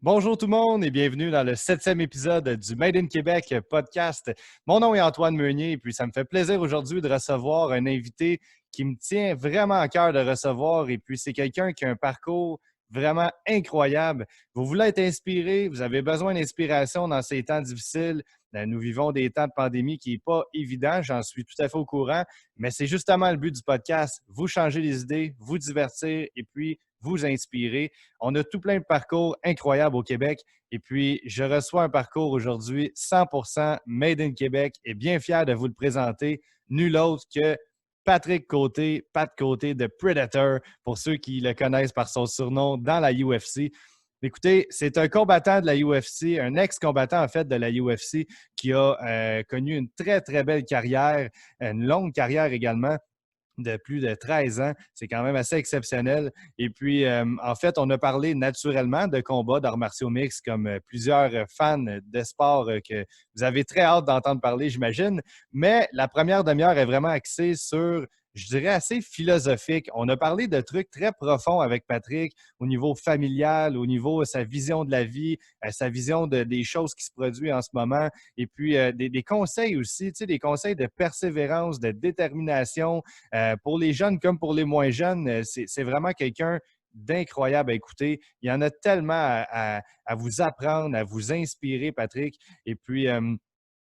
Bonjour tout le monde et bienvenue dans le 7e épisode du Made in Québec podcast. Mon nom est Antoine Meunier et puis ça me fait plaisir aujourd'hui de recevoir un invité qui me tient vraiment à cœur de recevoir et puis c'est quelqu'un qui a un parcours vraiment incroyable. Vous voulez être inspiré, vous avez besoin d'inspiration dans ces temps difficiles. Nous vivons des temps de pandémie qui n'est pas évident, j'en suis tout à fait au courant, mais c'est justement le but du podcast, vous changer les idées, vous divertir et puis vous inspirer. On a tout plein de parcours incroyables au Québec. Et puis, je reçois un parcours aujourd'hui 100% Made in Québec et bien fier de vous le présenter. Nul autre que Patrick Côté, Pat Côté de Predator, pour ceux qui le connaissent par son surnom dans la UFC. Écoutez, c'est un combattant de la UFC, un ex-combattant en fait de la UFC qui a connu une très, très belle carrière, une longue carrière également de plus de 13 ans. C'est quand même assez exceptionnel. Et puis, en fait, on a parlé naturellement de combats d'arts martiaux mixtes comme plusieurs fans de sport que vous avez très hâte d'entendre parler, j'imagine. Mais la première demi-heure est vraiment axée sur, je dirais, assez philosophique. On a parlé de trucs très profonds avec Patrick au niveau familial, au niveau de sa vision de la vie, sa vision des choses qui se produisent en ce moment. Et puis, des conseils aussi, tu sais, des conseils de persévérance, de détermination, pour les jeunes comme pour les moins jeunes, c'est vraiment quelqu'un d'incroyable à écouter. Il y en a tellement à vous apprendre, à vous inspirer, Patrick. Et puis,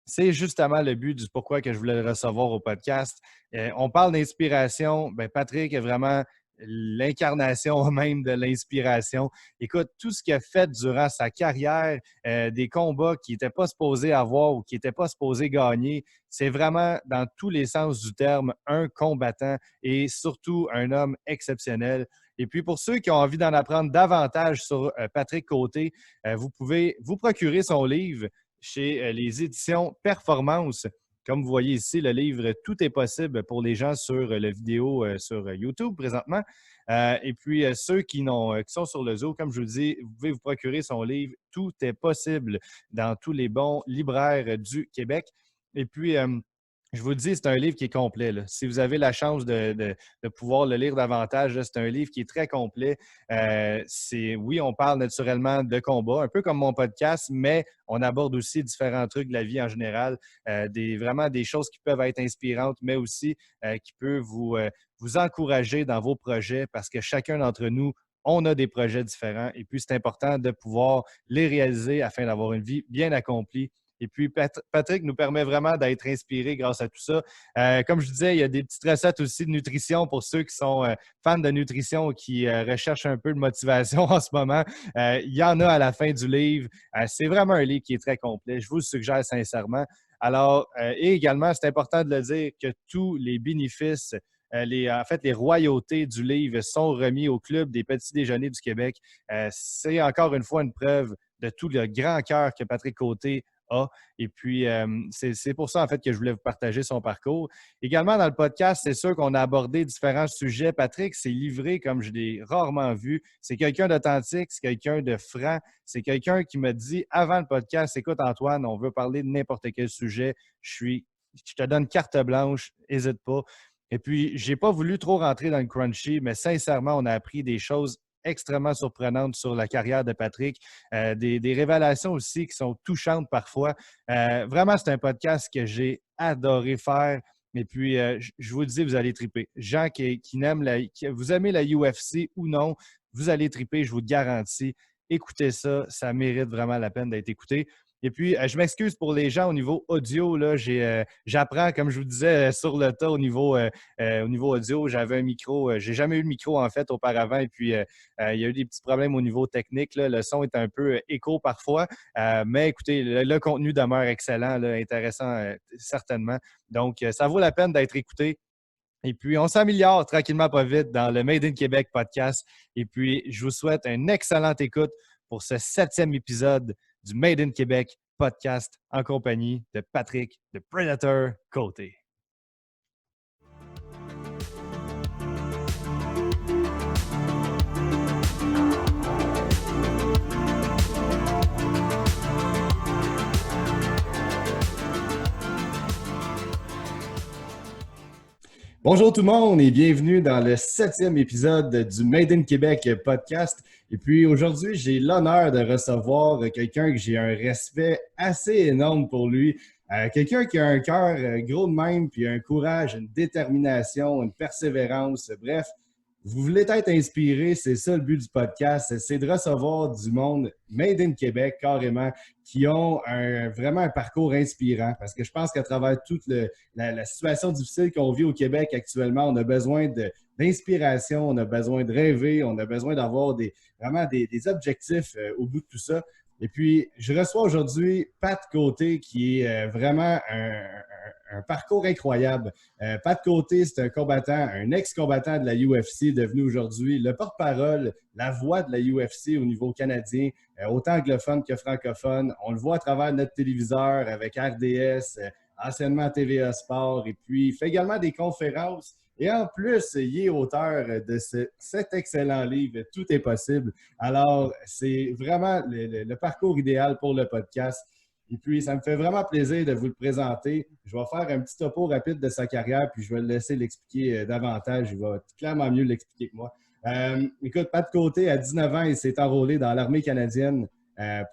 c'est justement le but du pourquoi que je voulais le recevoir au podcast. On parle d'inspiration. Ben, Patrick est vraiment l'incarnation même de l'inspiration. Écoute, tout ce qu'il a fait durant sa carrière, des combats qu'il n'était pas supposé avoir ou qu'il n'était pas supposé gagner, c'est vraiment, dans tous les sens du terme, un combattant et surtout un homme exceptionnel. Et puis, pour ceux qui ont envie d'en apprendre davantage sur Patrick Côté, vous pouvez vous procurer son livre chez les éditions Performance. Comme vous voyez ici, le livre Tout est possible pour les gens sur la vidéo sur YouTube présentement. Et puis, ceux qui sont sur le Zoo, comme je vous dis, vous pouvez vous procurer son livre Tout est possible dans tous les bons libraires du Québec. Et puis, je vous le dis, c'est un livre qui est complet, là. Si vous avez la chance de pouvoir le lire davantage, là, c'est un livre qui est très complet. Oui, on parle naturellement de combat, un peu comme mon podcast, mais on aborde aussi différents trucs de la vie en général, vraiment des choses qui peuvent être inspirantes, mais aussi qui peuvent vous encourager dans vos projets parce que chacun d'entre nous, on a des projets différents et puis c'est important de pouvoir les réaliser afin d'avoir une vie bien accomplie. Et puis, Patrick nous permet vraiment d'être inspirés grâce à tout ça. Comme je disais, il y a des petites recettes aussi de nutrition pour ceux qui sont fans de nutrition, qui recherchent un peu de motivation en ce moment. Il y en a à la fin du livre. C'est vraiment un livre qui est très complet. Je vous le suggère sincèrement. Alors, et également, c'est important de le dire que tous les bénéfices, en fait, les royautés du livre sont remis au Club des petits déjeuners du Québec. C'est encore une fois une preuve de tout le grand cœur que Patrick Côté a. Et puis, c'est pour ça, en fait, que je voulais vous partager son parcours. Également, dans le podcast, c'est sûr qu'on a abordé différents sujets. Patrick s'est livré comme je l'ai rarement vu. C'est quelqu'un d'authentique, c'est quelqu'un de franc. C'est quelqu'un qui m'a dit avant le podcast, écoute Antoine, on veut parler de n'importe quel sujet. Je te donne carte blanche, n'hésite pas. Et puis, je n'ai pas voulu trop rentrer dans le crunchy, mais sincèrement, on a appris des choses extrêmement surprenantes sur la carrière de Patrick, des révélations aussi qui sont touchantes parfois. Vraiment, c'est un podcast que j'ai adoré faire. Et puis, je vous le dis, vous allez triper. Gens vous aimez la UFC ou non, vous allez triper, je vous le garantis. Écoutez ça, ça mérite vraiment la peine d'être écouté. Et puis, je m'excuse pour les gens au niveau audio. Là, j'apprends, comme je vous disais, sur le tas au niveau audio. J'avais un micro. J'ai jamais eu de micro, en fait, auparavant. Et puis, il y a eu des petits problèmes au niveau technique, là. Le son est un peu écho parfois. Mais écoutez, le contenu demeure excellent, là, intéressant, certainement. Donc, ça vaut la peine d'être écouté. Et puis, on s'améliore tranquillement, pas vite, dans le Made in Québec podcast. Et puis, je vous souhaite une excellente écoute pour ce 7e épisode du Made in Québec podcast en compagnie de Patrick de Predator Côté. Bonjour tout le monde et bienvenue dans le 7e épisode du Made in Québec podcast. Et puis aujourd'hui, j'ai l'honneur de recevoir quelqu'un que j'ai un respect assez énorme pour lui. Quelqu'un qui a un cœur gros de même, puis un courage, une détermination, une persévérance. Bref, vous voulez être inspiré, c'est ça le but du podcast, c'est de recevoir du monde made in Québec, carrément, qui ont vraiment un parcours inspirant. Parce que je pense qu'à travers toute la situation difficile qu'on vit au Québec actuellement, on a besoin d'inspiration, on a besoin de rêver, on a besoin d'avoir vraiment des objectifs au bout de tout ça. Et puis, je reçois aujourd'hui Pat Côté, qui est vraiment un parcours incroyable. Pat Côté, c'est un combattant, un ex-combattant de la UFC, devenu aujourd'hui le porte-parole, la voix de la UFC au niveau canadien, autant anglophone que francophone. On le voit à travers notre téléviseur avec RDS, anciennement TVA Sport, et puis il fait également des conférences. Et en plus, il est auteur de cet excellent livre « Tout est possible ». Alors, c'est vraiment le parcours idéal pour le podcast. Et puis, ça me fait vraiment plaisir de vous le présenter. Je vais faire un petit topo rapide de sa carrière, puis je vais le laisser l'expliquer davantage. Il va clairement mieux l'expliquer que moi. Écoute, Pat Côté, à 19 ans, il s'est enrôlé dans l'armée canadienne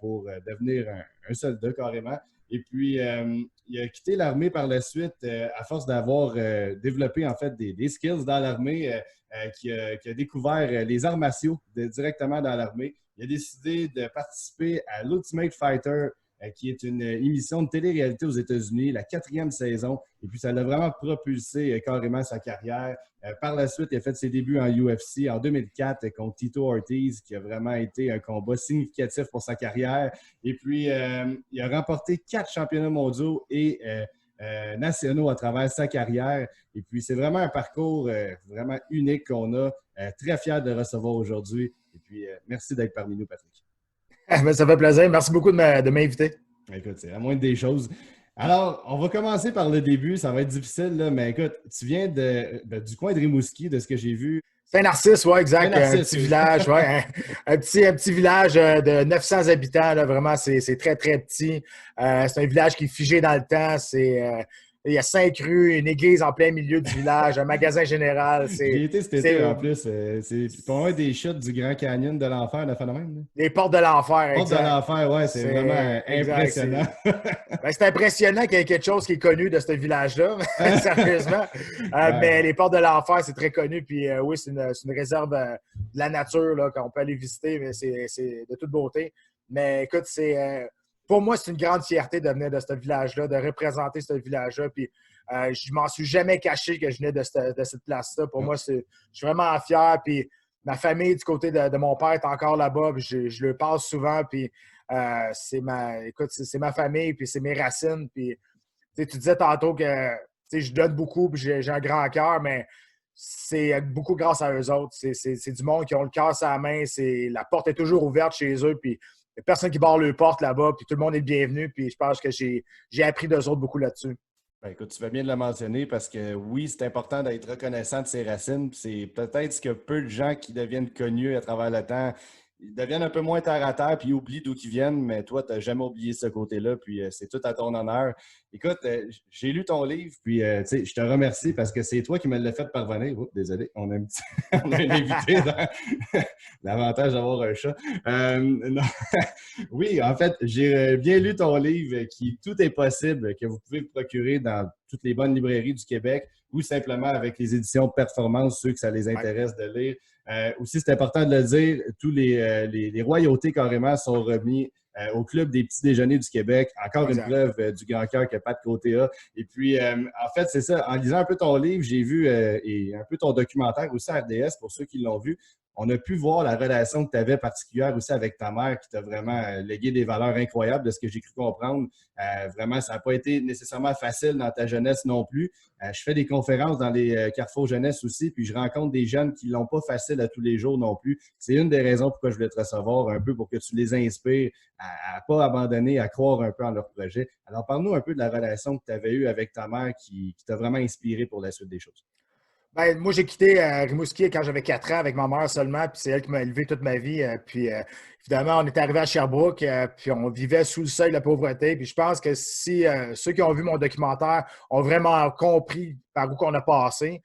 pour devenir un soldat carrément. Et puis, il a quitté l'armée par la suite à force d'avoir développé en fait des skills dans l'armée, qui a découvert les arts martiaux directement dans l'armée. Il a décidé de participer à l'Ultimate Fighter, qui est une émission de télé-réalité aux États-Unis, la 4e saison. Et puis, ça l'a vraiment propulsé carrément sa carrière. Par la suite, il a fait ses débuts en UFC en 2004 contre Tito Ortiz, qui a vraiment été un combat significatif pour sa carrière. Et puis, il a remporté 4 championnats mondiaux et nationaux à travers sa carrière. Et puis, c'est vraiment un parcours vraiment unique qu'on a. Très fier de le recevoir aujourd'hui. Et puis, merci d'être parmi nous, Patrick. Ça fait plaisir. Merci beaucoup de m'inviter. Écoute, c'est la moindre des choses. Alors, on va commencer par le début. Ça va être difficile, là, mais écoute, tu viens du coin de Rimouski, de ce que j'ai vu. Saint-Narcisse, oui, exact. Saint-Narcisse, un petit village, ouais. Un petit village de 900 habitants, là, vraiment, c'est très, très petit. C'est un village qui est figé dans le temps. Il y a 5 rues, une église en plein milieu du village, un magasin général. J'ai été cet été en plus. C'est pour un des chutes du Grand Canyon de l'enfer, le phénomène. Les portes de l'enfer, exact. Portes de l'enfer, ouais, c'est vraiment impressionnant. C'est impressionnant qu'il y ait quelque chose qui est connu de ce village-là, sérieusement. Mais les portes de l'enfer, c'est très connu. Puis oui, c'est une réserve de la nature là, qu'on peut aller visiter, mais c'est de toute beauté. Mais écoute, pour moi, c'est une grande fierté de venir de ce village-là, de représenter ce village-là. Puis, je m'en suis jamais caché que je venais de cette place-là. Pour moi, je suis vraiment fier. Puis, ma famille, du côté de mon père, est encore là-bas. Puis, je le parle souvent. Puis, c'est ma famille. Puis, c'est mes racines. Puis, tu disais tantôt que je donne beaucoup. Puis, j'ai un grand cœur. Mais c'est beaucoup grâce à eux autres. C'est du monde qui ont le cœur sur la main. La porte est toujours ouverte chez eux. Puis, il n'y a personne qui barre le porte là-bas, puis tout le monde est le bienvenu. Puis je pense que j'ai appris d'eux autres beaucoup là-dessus. Ben, écoute, tu fais bien de le mentionner parce que oui, c'est important d'être reconnaissant de ses racines. C'est peut-être ce que peu de gens qui deviennent connus à travers le temps, ils deviennent un peu moins terre à terre puis ils oublient d'où ils viennent, mais toi, tu n'as jamais oublié ce côté-là, puis c'est tout à ton honneur. Écoute, j'ai lu ton livre, puis je te remercie parce que c'est toi qui me l'as fait parvenir. Oups, désolé, on a on a un invité dans l'avantage d'avoir un chat. Oui, en fait, j'ai bien lu ton livre qui Tout est possible, que vous pouvez procurer dans toutes les bonnes librairies du Québec ou simplement avec les éditions Performance, ceux que ça les intéresse de lire. Aussi, c'est important de le dire, tous les royautés carrément sont remis au Club des petits déjeuners du Québec. Encore une preuve du grand cœur que Pat Côté a. Et puis, en fait, c'est ça. En lisant un peu ton livre, j'ai vu et un peu ton documentaire aussi à RDS, pour ceux qui l'ont vu. On a pu voir la relation que tu avais particulière aussi avec ta mère qui t'a vraiment légué des valeurs incroyables de ce que j'ai cru comprendre. Vraiment, ça n'a pas été nécessairement facile dans ta jeunesse non plus. Je fais des conférences dans les carrefours jeunesse aussi, puis je rencontre des jeunes qui ne l'ont pas facile à tous les jours non plus. C'est une des raisons pourquoi je voulais te recevoir, un peu pour que tu les inspires à ne pas abandonner, à croire un peu en leur projet. Alors, parle-nous un peu de la relation que tu avais eue avec ta mère qui t'a vraiment inspiré pour la suite des choses. Ben, moi, j'ai quitté Rimouski quand j'avais 4 ans avec ma mère seulement, puis c'est elle qui m'a élevé toute ma vie. Puis Évidemment, on est arrivé à Sherbrooke, puis on vivait sous le seuil de la pauvreté. Puis je pense que si ceux qui ont vu mon documentaire ont vraiment compris par où qu'on a passé,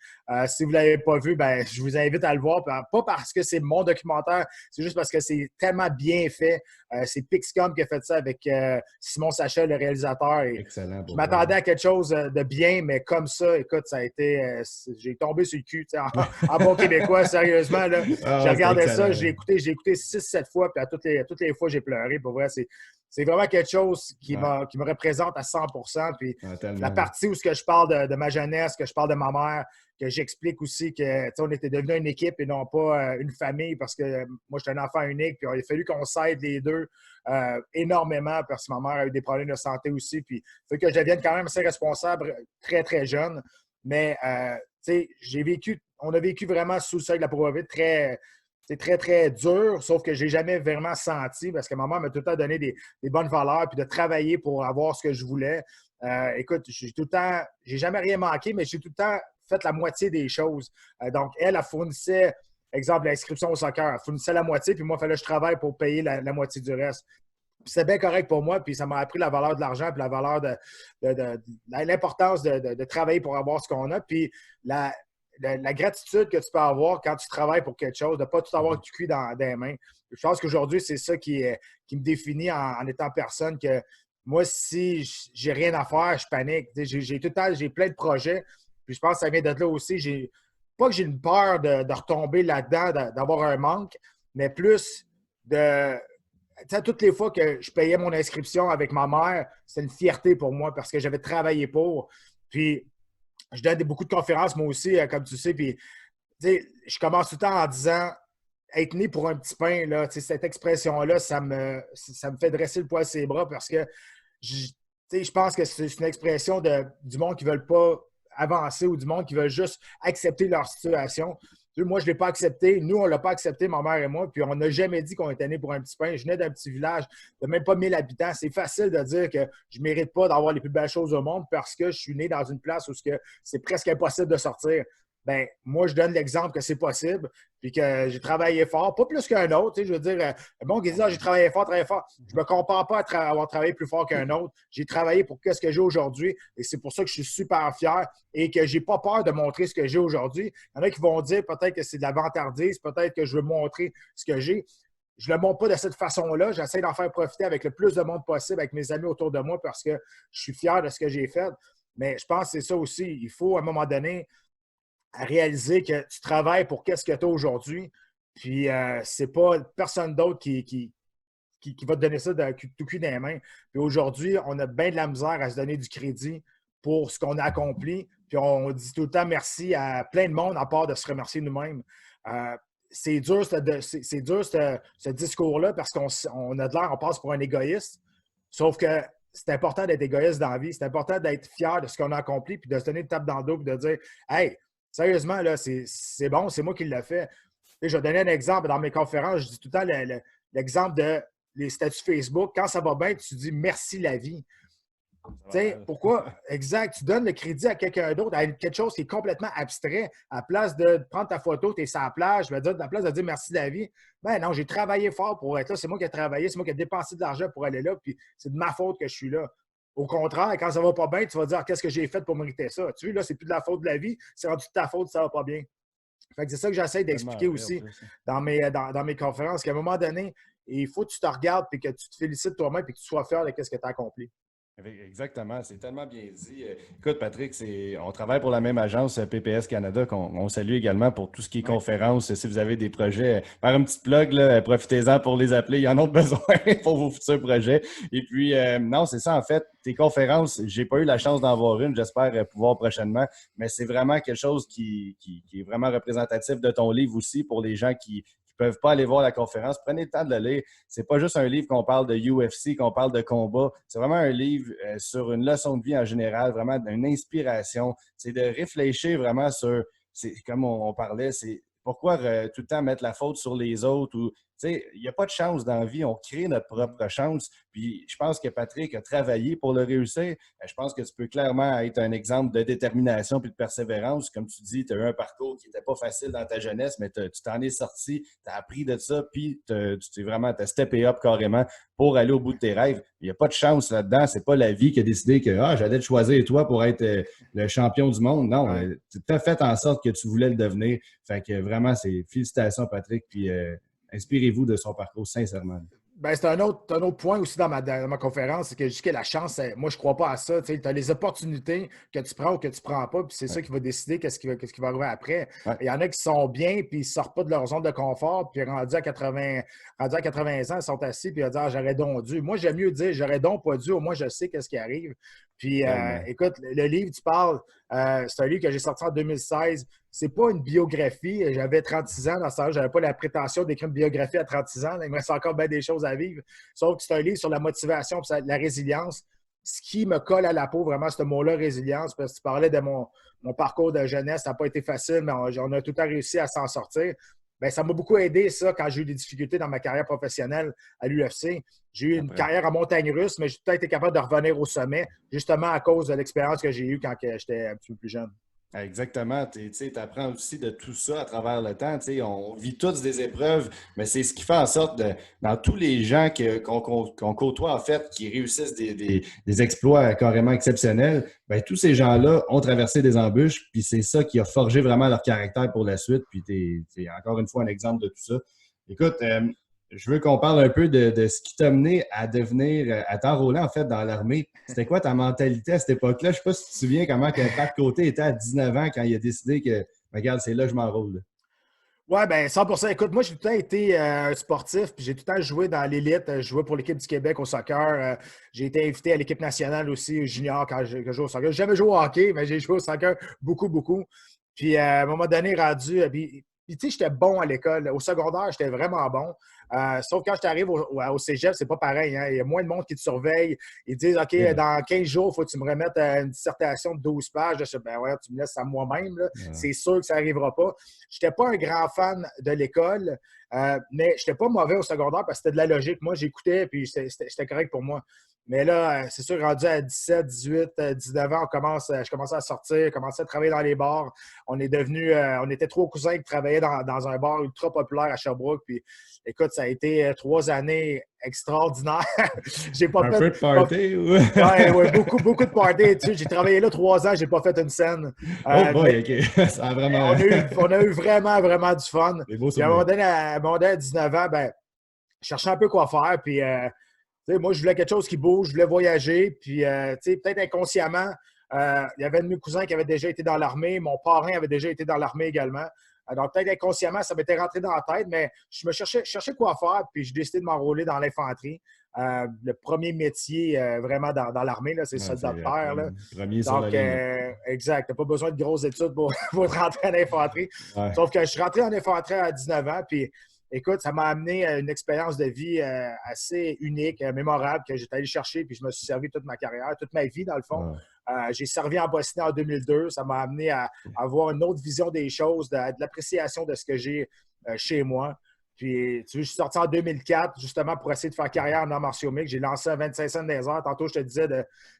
si vous ne l'avez pas vu, ben, je vous invite à le voir. Pas parce que c'est mon documentaire, c'est juste parce que c'est tellement bien fait. C'est Pixcom qui a fait ça avec Simon Sachel, le réalisateur. Et excellent. je m'attendais à quelque chose de bien, mais comme ça, écoute, ça a été. J'ai tombé sur le cul, en bon québécois, sérieusement. Là, j'ai regardé ça, j'ai écouté 6-7 fois, puis à toutes les fois, j'ai pleuré. Pour vrai, c'est vraiment quelque chose qui me représente à 100%. Puis la partie où je parle de ma jeunesse, que je parle de ma mère, que j'explique aussi qu'on était devenus une équipe et non pas une famille parce que moi, j'étais un enfant unique. Puis il a fallu qu'on s'aide les deux énormément parce que ma mère a eu des problèmes de santé aussi. Puis il faut que je devienne quand même assez responsable très, très jeune. Mais on a vécu vraiment sous le seuil de la pauvreté c'est très, très dur, sauf que je n'ai jamais vraiment senti parce que ma mère m'a tout le temps donné des bonnes valeurs puis de travailler pour avoir ce que je voulais. Écoute, j'ai jamais rien manqué, mais j'ai tout le temps fait la moitié des choses. Donc, elle fournissait, exemple, l'inscription au soccer, elle fournissait la moitié, puis moi, il fallait que je travaille pour payer la moitié du reste. C'est bien correct pour moi, puis ça m'a appris la valeur de l'argent, puis la valeur de l'importance de travailler pour avoir ce qu'on a, puis la gratitude que tu peux avoir quand tu travailles pour quelque chose, de ne pas tout avoir du cul dans les mains. Je pense qu'aujourd'hui, c'est ça qui me définit en étant personne, que moi, si j'ai rien à faire, je panique. J'ai plein de projets, puis je pense que ça vient de là aussi. Pas que j'ai une peur de retomber là-dedans, d'avoir un manque, mais plus de... toutes les fois que je payais mon inscription avec ma mère, c'était une fierté pour moi parce que j'avais travaillé pour. Puis, je donne beaucoup de conférences, moi aussi, comme tu sais. Puis, je commence tout le temps en disant être né pour un petit pain, là, cette expression-là, ça me fait dresser le poil sur les bras parce que je pense que c'est une expression du monde qui ne veulent pas avancer ou du monde qui veut juste accepter leur situation. Moi, je ne l'ai pas accepté. Nous, on ne l'a pas accepté, ma mère et moi. Puis, on n'a jamais dit qu'on était né pour un petit pain. Je venais d'un petit village de même pas 1000 habitants. C'est facile de dire que je ne mérite pas d'avoir les plus belles choses au monde parce que je suis né dans une place où c'est presque impossible de sortir. Ben, moi, je donne l'exemple que c'est possible, puis que j'ai travaillé fort, pas plus qu'un autre. Je veux dire, bon, qui dit, j'ai travaillé fort, très fort. Je ne me compare pas à avoir travaillé plus fort qu'un autre. J'ai travaillé pour ce que j'ai aujourd'hui, et c'est pour ça que je suis super fier et que je n'ai pas peur de montrer ce que j'ai aujourd'hui. Il y en a qui vont dire peut-être que c'est de la vantardise, peut-être que je veux montrer ce que j'ai. Je ne le montre pas de cette façon-là. J'essaie d'en faire profiter avec le plus de monde possible, avec mes amis autour de moi, parce que je suis fier de ce que j'ai fait. Mais je pense que c'est ça aussi. Il faut, à un moment donné, à réaliser que tu travailles pour qu'est-ce que tu as aujourd'hui. Puis, c'est pas personne d'autre qui va te donner ça tout cul dans les mains. Puis aujourd'hui, on a bien de la misère à se donner du crédit pour ce qu'on a accompli. Puis on dit tout le temps merci à plein de monde, à part de se remercier nous-mêmes. C'est dur, ce discours-là, parce qu'on a de l'air, on passe pour un égoïste. Sauf que c'est important d'être égoïste dans la vie. C'est important d'être fier de ce qu'on a accompli, puis de se donner une tape dans le dos, puis de dire hey, sérieusement, là, c'est bon, c'est moi qui l'ai fait. Et je vais donner un exemple dans mes conférences. Je dis tout le temps l'exemple de les statuts Facebook. Quand ça va bien, tu dis merci la vie. Tu sais, pourquoi? Exact. Tu donnes le crédit à quelqu'un d'autre, à quelque chose qui est complètement abstrait. À la place de prendre ta photo, tu es sur la plage, à la place de dire merci la vie, ben non, j'ai travaillé fort pour être là. C'est moi qui ai travaillé, c'est moi qui ai dépensé de l'argent pour aller là, puis c'est de ma faute que je suis là. Au contraire, quand ça va pas bien, tu vas dire qu'est-ce que j'ai fait pour mériter ça. Tu vois, là, c'est plus de la faute de la vie, c'est rendu de ta faute, ça va pas bien. Fait que c'est ça que j'essaie d'expliquer aussi dans mes conférences, qu'à un moment donné, il faut que tu te regardes et que tu te félicites toi-même et que tu sois fier de ce que tu as accompli. Exactement, c'est tellement bien dit. Écoute, Patrick, on travaille pour la même agence PPS Canada qu'on salue également pour tout ce qui est conférences. Si vous avez des projets, faire un petit plug, là, profitez-en pour les appeler. Il y en a besoin pour vos futurs projets. Et puis, non, c'est ça en fait. Tes conférences, j'ai pas eu la chance d'en voir une. J'espère pouvoir prochainement. Mais c'est vraiment quelque chose qui est vraiment représentatif de ton livre aussi pour les gens qui ne peuvent pas aller voir la conférence. Prenez le temps de le lire. C'est pas juste un livre qu'on parle de UFC, qu'on parle de combat. C'est vraiment un livre sur une leçon de vie en général, vraiment une inspiration. C'est de réfléchir vraiment sur, comme on parlait, c'est pourquoi tout le temps mettre la faute sur les autres ou sais, il n'y a pas de chance dans la vie. On crée notre propre chance. Puis je pense que Patrick a travaillé pour le réussir. Je pense que tu peux clairement être un exemple de détermination puis de persévérance. Comme tu dis, tu as eu un parcours qui n'était pas facile dans ta jeunesse, mais tu t'en es sorti, tu as appris de ça, puis tu t'es vraiment steppé up carrément pour aller au bout de tes rêves. Il n'y a pas de chance là-dedans. C'est pas la vie qui a décidé que j'allais te choisir toi pour être le champion du monde. Non, tu as fait en sorte que tu voulais le devenir. Fait que vraiment, c'est félicitations, Patrick, puis inspirez-vous de son parcours, sincèrement. Ben, c'est un autre point aussi dans ma conférence, c'est que je dis que la chance, moi, je ne crois pas à ça. Tu as les opportunités que tu prends ou que tu ne prends pas, puis c'est ça qui va décider qu'est-ce qui va arriver après. Il y en a qui sont bien, puis ils ne sortent pas de leur zone de confort, puis rendus à 80 ans, ils sont assis, puis ils vont dire j'aurais donc dû. Moi, j'aime mieux dire j'aurais donc pas dû, au moins je sais qu'est-ce qui arrive. Puis, écoute, le livre, tu parles, c'est un livre que j'ai sorti en 2016. C'est pas une biographie. J'avais 36 ans dans ce temps-là. Je n'avais pas la prétention d'écrire une biographie à 36 ans. Il me reste encore bien des choses à vivre. Sauf que c'est un livre sur la motivation et la résilience. Ce qui me colle à la peau, vraiment, ce mot-là, résilience, parce que tu parlais de mon parcours de jeunesse. Ça n'a pas été facile, mais on a tout le temps réussi à s'en sortir. Bien, ça m'a beaucoup aidé, ça, quand j'ai eu des difficultés dans ma carrière professionnelle à l'UFC. J'ai eu une carrière en montagne russe, mais j'ai tout le temps été capable de revenir au sommet, justement à cause de l'expérience que j'ai eue quand j'étais un petit peu plus jeune. Exactement. Tu apprends aussi de tout ça à travers le temps. On vit tous des épreuves, mais c'est ce qui fait en sorte, dans tous les gens qu'on côtoie, en fait, qui réussissent des exploits carrément exceptionnels, bien, tous ces gens-là ont traversé des embûches, puis c'est ça qui a forgé vraiment leur caractère pour la suite. Puis tu es encore une fois un exemple de tout ça. Écoute, je veux qu'on parle un peu de ce qui t'a mené à devenir, à t'enrôler en fait dans l'armée. C'était quoi ta mentalité à cette époque-là? Je ne sais pas si tu te souviens comment Pat Côté était à 19 ans quand il a décidé que, regarde, c'est là que je m'enrôle. Oui, bien, 100%. Écoute, moi, j'ai tout le temps été un sportif, puis j'ai tout le temps joué dans l'élite. Je jouais pour l'équipe du Québec au soccer. J'ai été invité à l'équipe nationale aussi, au junior, quand je jouais au soccer. J'ai jamais joué au hockey, mais j'ai joué au soccer beaucoup, beaucoup. Puis, à un moment donné, rendu. Puis, tu sais, j'étais bon à l'école. Au secondaire, j'étais vraiment bon. Sauf quand je t'arrive au cégep, c'est pas pareil. Hein? Il y a moins de monde qui te surveille. Ils disent, OK, dans 15 jours, il faut que tu me remettes une dissertation de 12 pages. Je dis, ben ouais, tu me laisses à moi-même. C'est sûr que ça n'arrivera pas. Je n'étais pas un grand fan de l'école, mais je n'étais pas mauvais au secondaire parce que c'était de la logique. Moi, j'écoutais, puis c'était correct pour moi. Mais là, c'est sûr, rendu à 17, 18, 19 ans, je commençais à sortir, commençais à travailler dans les bars. On était 3 cousins qui travaillaient dans un bar ultra populaire à Sherbrooke. Puis, écoute, ça a été 3 années extraordinaires. J'ai pas fait... Un peu de party, ouais, beaucoup de party. Tu sais, j'ai travaillé là 3 ans, j'ai pas fait une scène. Oh boy, OK. Ça a vraiment... on a eu vraiment, vraiment du fun. Puis à un moment donné, à 19 ans, ben, je cherchais un peu quoi faire. Puis, moi, je voulais quelque chose qui bouge, je voulais voyager. Puis, peut-être inconsciemment, il y avait un de mes cousins qui avait déjà été dans l'armée. Mon parrain avait déjà été dans l'armée également. Donc, peut-être inconsciemment, ça m'était rentré dans la tête, mais je cherchais quoi faire. Puis, j'ai décidé de m'enrôler dans l'infanterie. Le premier métier vraiment dans l'armée, c'est soldat de terre. Donc, exact. Tu n'as pas besoin de grosses études pour rentrer en infanterie. Ouais. Sauf que je suis rentré en infanterie à 19 ans. Puis, écoute, ça m'a amené à une expérience de vie assez unique, mémorable, que j'étais allé chercher, puis je me suis servi toute ma carrière, toute ma vie, dans le fond. J'ai servi en Bosnie en 2002. Ça m'a amené à avoir une autre vision des choses, de l'appréciation de ce que j'ai chez moi. Puis, tu vois, je suis sorti en 2004, justement, pour essayer de faire carrière en arts martiaux mixtes. J'ai lancé un 25 cents des heures. Tantôt, je te disais,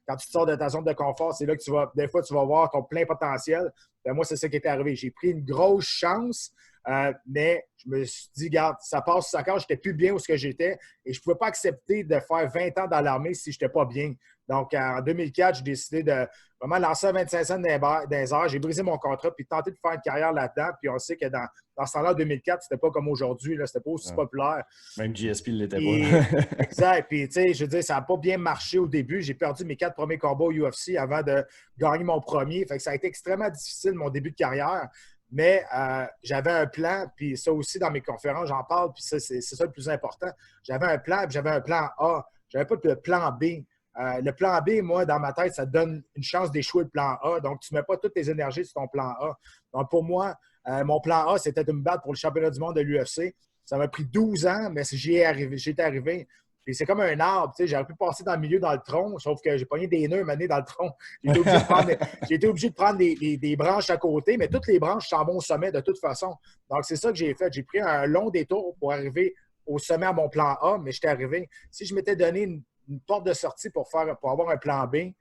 quand tu te sors de ta zone de confort, c'est là que des fois, tu vas voir ton plein potentiel. Ben, moi, c'est ça qui est arrivé. J'ai pris une grosse chance. Mais je me suis dit, regarde, ça passe, ça casse, j'étais plus bien où ce que j'étais et je ne pouvais pas accepter de faire 20 ans dans l'armée si je n'étais pas bien. Donc, en 2004, j'ai décidé de vraiment lancer 25 cents des heures. J'ai brisé mon contrat puis tenter de faire une carrière là-dedans. Puis on sait que dans ce temps-là, en 2004, c'était pas comme aujourd'hui. C'était pas aussi populaire. Même GSP ne l'était pas. Exact. Puis, tu sais, je veux dire, ça n'a pas bien marché au début. J'ai perdu mes 4 premiers combats au UFC avant de gagner mon premier. Fait que ça a été extrêmement difficile, mon début de carrière. Mais j'avais un plan, puis ça aussi, dans mes conférences, j'en parle, puis c'est ça le plus important. J'avais un plan, puis j'avais un plan A. Je n'avais pas de plan B. Le plan B, moi, dans ma tête, ça te donne une chance d'échouer le plan A. Donc, tu ne mets pas toutes tes énergies sur ton plan A. Donc, pour moi, mon plan A, c'était de me battre pour le championnat du monde de l'UFC. Ça m'a pris 12 ans, mais j'y étais arrivé. Puis c'est comme un arbre, tu sais, j'aurais pu passer dans le milieu, dans le tronc, sauf que j'ai pogné des nœuds mané dans le tronc. J'ai été obligé de prendre des branches à côté, mais toutes les branches s'en vont au sommet de toute façon. Donc, c'est ça que j'ai fait. J'ai pris un long détour pour arriver au sommet à mon plan A, mais j'étais arrivé. Si je m'étais donné une porte de sortie pour avoir un plan B,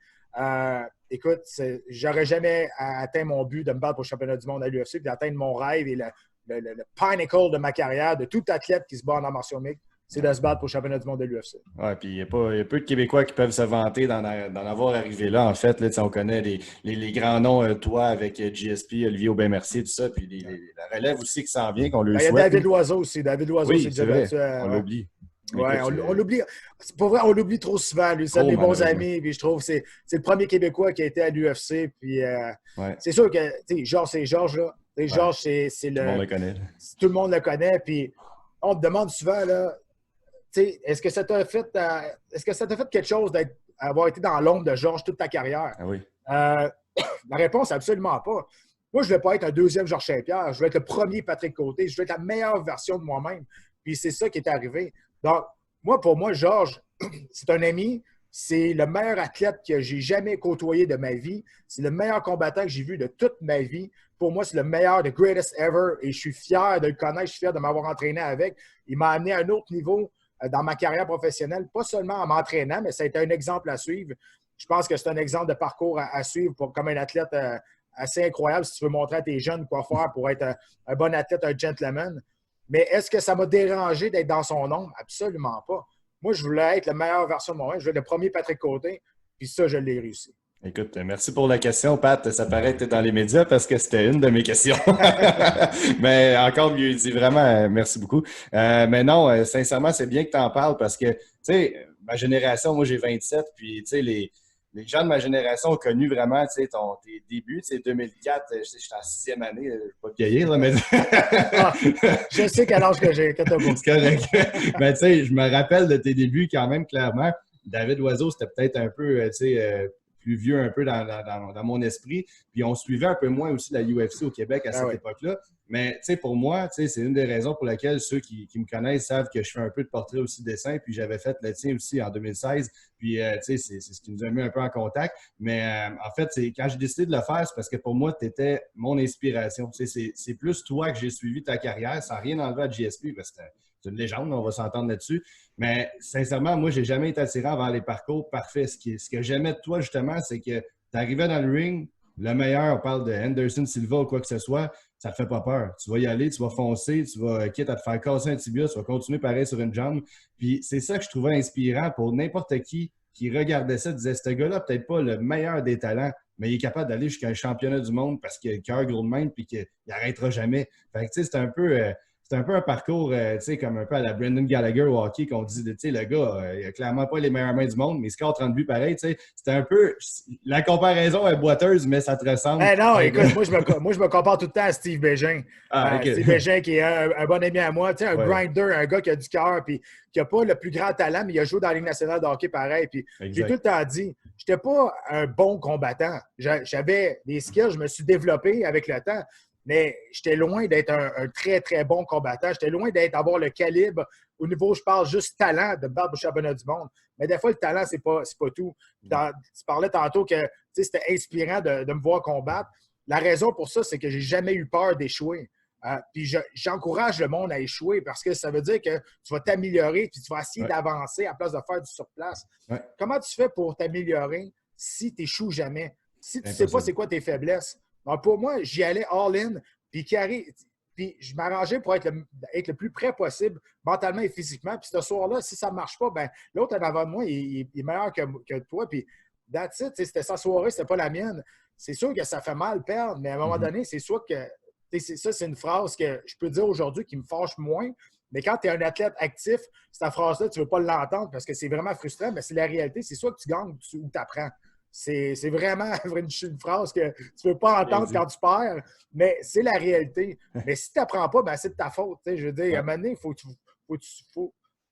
écoute, j'aurais jamais atteint mon but de me battre pour le championnat du monde à l'UFC, puis d'atteindre mon rêve et le pinnacle de ma carrière, de tout athlète qui se bat en arts martiaux mixtes, c'est de se battre pour le championnat du monde de l'UFC. Oui, puis il y a peu de Québécois qui peuvent se vanter d'en avoir arrivé là. En fait, là, on connaît les grands noms, toi, avec GSP, Olivier Aubin-Mercier, tout ça, puis la relève aussi qui s'en vient, qu'on le souhaite. Il y a David Loiseau aussi. David Loiseau, oui, c'est vrai. On l'oublie. Ouais, on l'oublie. C'est pas vrai, on l'oublie trop souvent. Lui, c'est un de mes bons amis. Puis je trouve que c'est le premier Québécois qui a été à l'UFC. Puis c'est sûr que Georges, c'est Georges. Là. Georges, c'est le. Tout le monde le connaît. Tout le monde le connaît. Puis on te demande souvent, là, est-ce que ça t'a fait quelque chose d'avoir été dans l'ombre de Georges toute ta carrière? Ah oui. La réponse, absolument pas. Moi, je ne veux pas être un deuxième Georges Saint-Pierre. Je veux être le premier Patrick Côté. Je veux être la meilleure version de moi-même. Puis c'est ça qui est arrivé. Donc, pour moi, Georges, c'est un ami. C'est le meilleur athlète que j'ai jamais côtoyé de ma vie. C'est le meilleur combattant que j'ai vu de toute ma vie. Pour moi, c'est le meilleur, the greatest ever. Et je suis fier de le connaître. Je suis fier de m'avoir entraîné avec. Il m'a amené à un autre niveau dans ma carrière professionnelle. Pas seulement en m'entraînant, mais ça a été un exemple à suivre. Je pense que c'est un exemple de parcours à suivre comme un athlète assez incroyable si tu veux montrer à tes jeunes quoi faire pour être un bon athlète, un gentleman. Mais est-ce que ça m'a dérangé d'être dans son ombre? Absolument pas. Moi, je voulais être la meilleure version de moi-même. Je voulais être le premier Patrick Côté, puis ça, je l'ai réussi. Écoute, merci pour la question, Pat. Ça paraît que tu es dans les médias parce que c'était une de mes questions. Mais encore mieux dit, vraiment, merci beaucoup. Mais non, sincèrement, c'est bien que tu en parles parce que, tu sais, ma génération, moi j'ai 27, puis tu sais, les gens de ma génération ont connu vraiment, tu sais, tes débuts, tu sais, 2004, je sais, j'étais en 6e année, je ne vais pas te vieillir, là, mais... Je sais quel âge que j'ai, que t'as beau. C'est correct. Mais tu sais, je me rappelle de tes débuts quand même, clairement. David Loiseau, c'était peut-être un peu, tu sais... plus vieux un peu dans mon esprit. Puis on suivait un peu moins aussi la UFC au Québec à cette époque-là. Mais tu sais, pour moi, tu sais, c'est une des raisons pour lesquelles ceux qui me connaissent savent que je fais un peu de portrait aussi dessin. Puis j'avais fait le tien aussi en 2016. Puis tu sais, c'est ce qui nous a mis un peu en contact. Mais en fait, quand j'ai décidé de le faire, c'est parce que pour moi, tu étais mon inspiration. Tu sais, c'est plus toi que j'ai suivi ta carrière, sans rien enlever à GSP, parce que c'est une légende, on va s'entendre là-dessus. Mais sincèrement, moi, j'ai jamais été attirant vers les parcours parfaits. Ce que j'aimais de toi, justement, c'est que tu arrivais dans le ring, le meilleur, on parle de Anderson Silva ou quoi que ce soit, ça ne te fait pas peur. Tu vas y aller, tu vas foncer, tu vas, quitte à te faire casser un tibia, tu vas continuer pareil sur une jambe. Puis c'est ça que je trouvais inspirant pour n'importe qui regardait ça, disait, ce gars-là, peut-être pas le meilleur des talents, mais il est capable d'aller jusqu'à un championnat du monde parce qu'il a le cœur gros de même puis qu'il n'arrêtera jamais. Fait que, tu sais, c'est un peu un parcours, tu sais, comme un peu à la Brendan Gallagher au hockey, qu'on dit, tu sais, le gars, il a clairement pas les meilleures mains du monde, mais il score 30 buts pareil, tu sais. C'était un peu... La comparaison est boiteuse, mais ça te ressemble. Non, écoute, moi, je me compare tout le temps à Steve Bégin. Okay. Steve Bégin, qui est un bon ami à moi, tu sais, un grinder, un gars qui a du cœur, puis qui n'a pas le plus grand talent, mais il a joué dans la Ligue nationale de hockey pareil. Puis j'ai tout le temps dit, je n'étais pas un bon combattant. J'avais des skills, je me suis développé avec le temps. Mais j'étais loin d'être un très, très bon combattant. J'étais loin d'avoir le calibre au niveau, je parle juste talent, de battre au championnat du monde. Mais des fois, le talent, c'est pas tout. Tu parlais tantôt que c'était inspirant de me voir combattre. La raison pour ça, c'est que j'ai jamais eu peur d'échouer. Puis j'encourage le monde à échouer parce que ça veut dire que tu vas t'améliorer puis tu vas essayer d'avancer à place de faire du surplace. Ouais. Comment tu fais pour t'améliorer si tu échoues jamais? Si tu ne sais pas c'est quoi tes faiblesses? Donc, pour moi, j'y allais all-in, puis je m'arrangeais pour être le plus près possible, mentalement et physiquement. Puis ce soir-là, si ça ne marche pas, ben l'autre en avant de moi, il est meilleur que toi. Puis that's it, c'était sa soirée, c'était pas la mienne. C'est sûr que ça fait mal perdre, mais à un moment donné, c'est soit que... Ça, c'est une phrase que je peux dire aujourd'hui qui me fâche moins. Mais quand tu es un athlète actif, cette phrase-là, tu ne veux pas l'entendre parce que c'est vraiment frustrant, mais c'est la réalité. C'est soit que tu gagnes ou tu apprends. C'est vraiment une phrase que tu ne veux pas entendre quand tu perds, mais c'est la réalité. Mais si tu n'apprends pas, ben c'est de ta faute. Je veux dire, à un moment donné,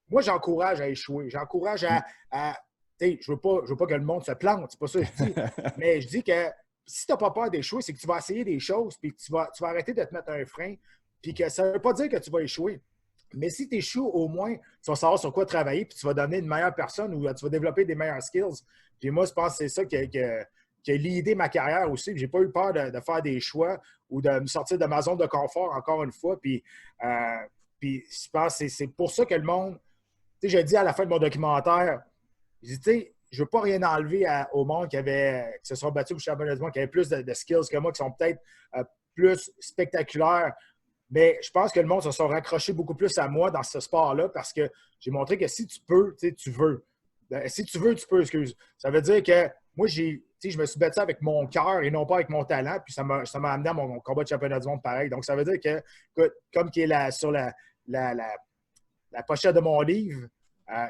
moi, j'encourage à échouer. J'encourage à je veux pas que le monde se plante, c'est pas ça que je dis. Mais je dis que si tu n'as pas peur d'échouer, c'est que tu vas essayer des choses puis que tu vas arrêter de te mettre un frein. Puis que ça ne veut pas dire que tu vas échouer. Mais si tu échoues, au moins, tu vas savoir sur quoi travailler puis tu vas devenir une meilleure personne ou tu vas développer des meilleurs skills. Puis moi, je pense que c'est ça qui a l'idée ma carrière aussi. Je n'ai pas eu peur de faire des choix ou de me sortir de ma zone de confort encore une fois. Puis Puis je pense que c'est pour ça que le monde, tu sais, j'ai dit à la fin de mon documentaire, j'ai dit, tu sais, je veux pas rien enlever au monde qui se sont battus pour le championnat du monde, qui avait plus de skills que moi, qui sont peut-être plus spectaculaires. Mais je pense que le monde se sont raccrochés beaucoup plus à moi dans ce sport-là parce que j'ai montré que si tu peux, tu veux. Si tu veux, tu peux, excuse. Ça veut dire que moi, je me suis battu avec mon cœur et non pas avec mon talent, puis ça m'a amené à mon combat de championnat du monde pareil. Donc, ça veut dire que, écoute, comme qui est sur la pochette de mon livre,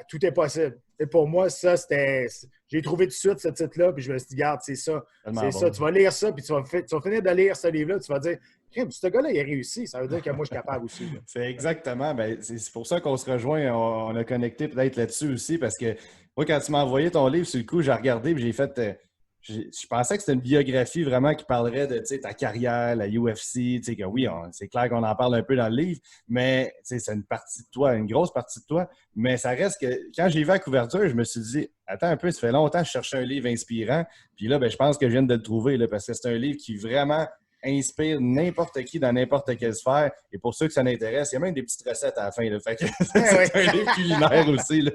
tout est possible. Et pour moi, ça, c'était. J'ai trouvé tout de suite ce titre-là, puis je me suis dit, regarde, c'est ça. C'est ça. Tu vas lire ça, puis tu vas finir de lire ce livre-là, tu vas dire, ce gars-là, il a réussi. Ça veut dire que moi, je suis capable aussi. C'est exactement. Ben, c'est pour ça qu'on se rejoint. On a connecté peut-être là-dessus aussi, parce que moi, quand tu m'as envoyé ton livre, sur le coup, j'ai regardé, puis j'ai fait. Je pensais que c'était une biographie vraiment qui parlerait de ta carrière, la UFC, que oui, c'est clair qu'on en parle un peu dans le livre, mais c'est une partie de toi, une grosse partie de toi. Mais ça reste que quand j'ai vu la couverture, je me suis dit, attends un peu, ça fait longtemps que je cherchais un livre inspirant. Puis là, ben, je pense que je viens de le trouver là, parce que c'est un livre qui vraiment inspire n'importe qui dans n'importe quelle sphère. Et pour ceux que ça intéresse, il y a même des petites recettes à la fin. Là. Fait que c'est un livre culinaire aussi. Là.